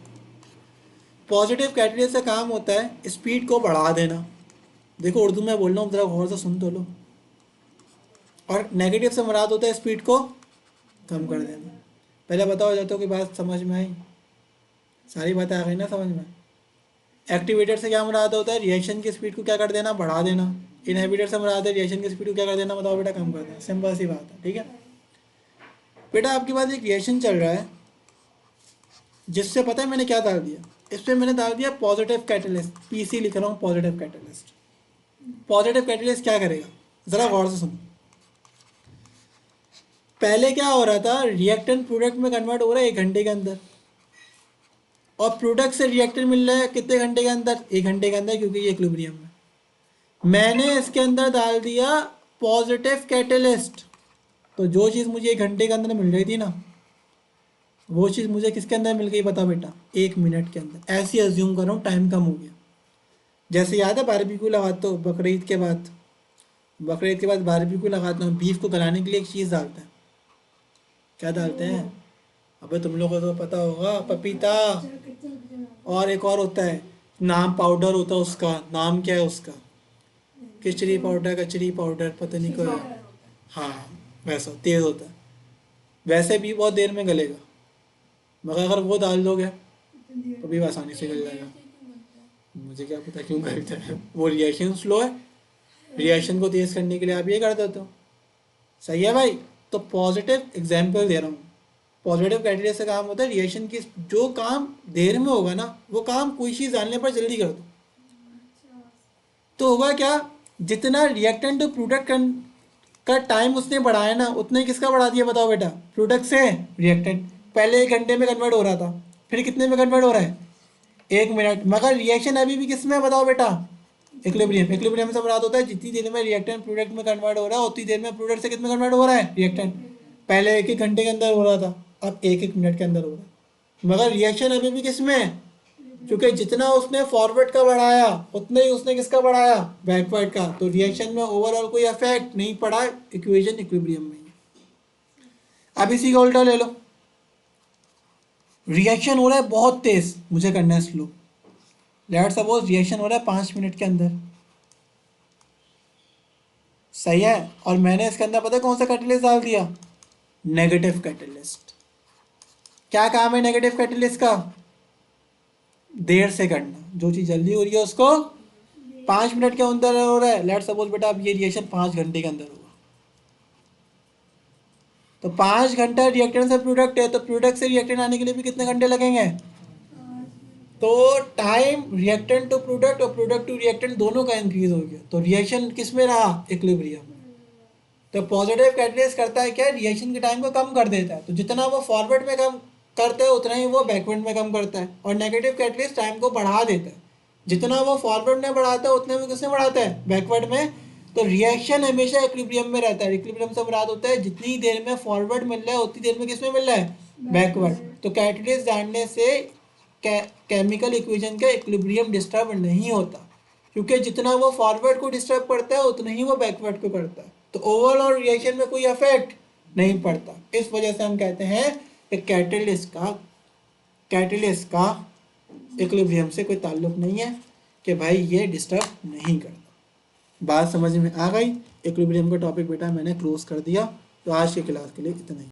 पॉजिटिव कैटलिस्ट का काम होता है स्पीड को बढ़ा देना। देखो उर्दू में बोल रहा हूँ, ज़रा गौर से सुन तो लो। और नेगेटिव से मुराद होता है स्पीड को कम कर देना। पहले बताओ जाते हो कि बात समझ में आई? सारी बातें आ गई ना समझ में? एक्टिवेटर से क्या मुराद होता है? रिएक्शन की स्पीड को क्या कर देना? बढ़ा देना। इनहिबिटर से मुराद है रिएक्शन की स्पीड को क्या कर देना? बताओ बेटा, कम कर देना। सिंपल सी बात है। ठीक है बेटा, आपके पास एक रिएक्शन चल रहा है जिससे पता है मैंने क्या डाल दिया? इसमें मैंने डाल दिया पॉजिटिव कैटलिस्ट, पीसी लिख रहा हूँ पॉजिटिव कैटलिस्ट। पॉजिटिव कैटलिस्ट क्या करेगा, ज़रा गौर से सुनो। पहले क्या हो रहा था, रिएक्टेंट प्रोडक्ट में कन्वर्ट हो रहा है 1 घंटे के अंदर, और प्रोडक्ट से रिएक्टेंट मिल रहा है कितने घंटे के अंदर, 1 घंटे के अंदर, क्योंकि ये इक्विलिब्रियम में। मैंने इसके अंदर डाल दिया पॉजिटिव कैटलिस्ट, तो जो चीज़ मुझे 1 घंटे के अंदर मिल रही थी ना, वो चीज़ मुझे किसके अंदर मिल गई बता बेटा, 1 मिनट के अंदर। ऐसे अज्यूम कर रहा हूँ, टाइम कम हो गया। जैसे याद है बारबेक्यू लगाते हो बकरीद के बाद, बारबेक्यू लगाता हूँ, बीफ को गलाने के लिए एक चीज़ डालते हैं, क्या डालते हैं, अबे तुम लोगों को तो पता होगा, पपीता, और एक और होता है, नाम पाउडर होता है उसका, नाम क्या है उसका, कचरी पाउडर पता नहीं क्या है। हाँ वैसा तेज़ होता है, वैसे भी बहुत देर में गलेगा, मगर अगर वो डाल दोगे तो भी आसानी से गल जाएगा। मुझे क्या पता क्यों करते हैं, वो रिएक्शन स्लो है, रिएक्शन को तेज़ करने के लिए आप ये कर देते हो। सही है भाई। तो पॉजिटिव एग्जाम्पल दे रहा हूँ, पॉजिटिव कैटेलिस्ट से काम होता है रिएक्शन की, जो काम देर में होगा ना, वो काम कोई चीज़ डालने पर जल्दी कर दो। तो होगा क्या, जितना रिएक्टेंट टू प्रोडक्ट का टाइम उसने बढ़ाया ना, उतने किसका बढ़ा दिया बताओ बेटा, प्रोडक्ट से रिएक्टेंट। पहले 1 घंटे में कन्वर्ट हो रहा था, फिर कितने में कन्वर्ट हो रहा है, 1 मिनट। मगर रिएक्शन अभी भी किस में बताओ बेटा, इक्विलिब्रियम से बात होता है, जितनी देर में रिएक्टेंट प्रोडक्ट में कन्वर्ट हो रहा है, उतनी देर में प्रोडक्ट से कितने कन्वर्ट हो रहा है, रिएक्टेंट। पहले 1 घंटे के अंदर हो रहा था, अब 1 मिनट के अंदर हो रहा है। मगर रिएक्शन अभी भी किस में है, क्योंकि जितना उसने फॉरवर्ड का बढ़ाया उतना ही उसने किसका बढ़ाया, बैकवर्ड का। तो रिएक्शन में ओवरऑल कोई इफेक्ट नहीं पड़ा, इक्वेशन इक्विलिब्रियम में ही। अब इसी का उल्टा ले लो, रिएक्शन हो रहा है बहुत तेज, मुझे करना है स्लो। लेट्स सपोज रिएक्शन हो रहा है 5 मिनट के अंदर, सही है, और मैंने इसके अंदर पता है कौन सा कैटलिस्ट डाल दिया, नेगेटिव कैटलिस्ट। क्या काम है नेगेटिव कैटलिस्ट का, देर से करना, जो चीज़ जल्दी हो रही है उसको 5 मिनट के अंदर हो रहा है। लेट्स सपोज बेटा अब ये रिएक्शन 5 घंटे के अंदर होगा, तो 5 घंटा रिएक्टेंट से प्रोडक्ट है, तो प्रोडक्ट से रिएक्टेंट आने के लिए भी कितने घंटे लगेंगे। तो टाइम रिएक्टेंट टू प्रोडक्ट और प्रोडक्ट टू रिएक्टेंट दोनों का इंक्रीज हो गया, तो रिएक्शन किस में रहा, इक्विलिब्रियम में। तो पॉजिटिव कैटलिस्ट करता है क्या, रिएक्शन के टाइम को कम कर देता है, तो जितना वो फॉरवर्ड में कम करता है उतना ही वो बैकवर्ड में कम करता है। और नेगेटिव कैटलिस्ट टाइम को बढ़ा देता है, जितना वो फॉरवर्ड में बढ़ाता है उतने में किसने बढ़ाता है, बैकवर्ड में। तो रिएक्शन हमेशा इक्विलिब्रियम में रहता है। इक्विलिब्रियम से मुराद होता है जितनी देर में फॉरवर्ड मिल रहा है उतनी देर में किसमें मिल रहा है, बैकवर्ड। तो कैटलिस्ट डालने से केमिकल इक्वेशन का इक्विलिब्रियम डिस्टर्ब नहीं होता, क्योंकि जितना वो फॉरवर्ड को डिस्टर्ब करता है उतना ही वो बैकवर्ड को करता है। तो ओवरऑल रिएक्शन में कोई इफेक्ट नहीं पड़ता। इस वजह से हम कहते हैं कि कैटलिस्ट का इक्विलिब्रियम से कोई ताल्लुक नहीं है, कि भाई ये डिस्टर्ब नहीं करता। बात समझ में आ गई। इक्विलिब्रियम का टॉपिक बेटा मैंने क्लोज कर दिया। तो आज की क्लास के लिए इतना ही।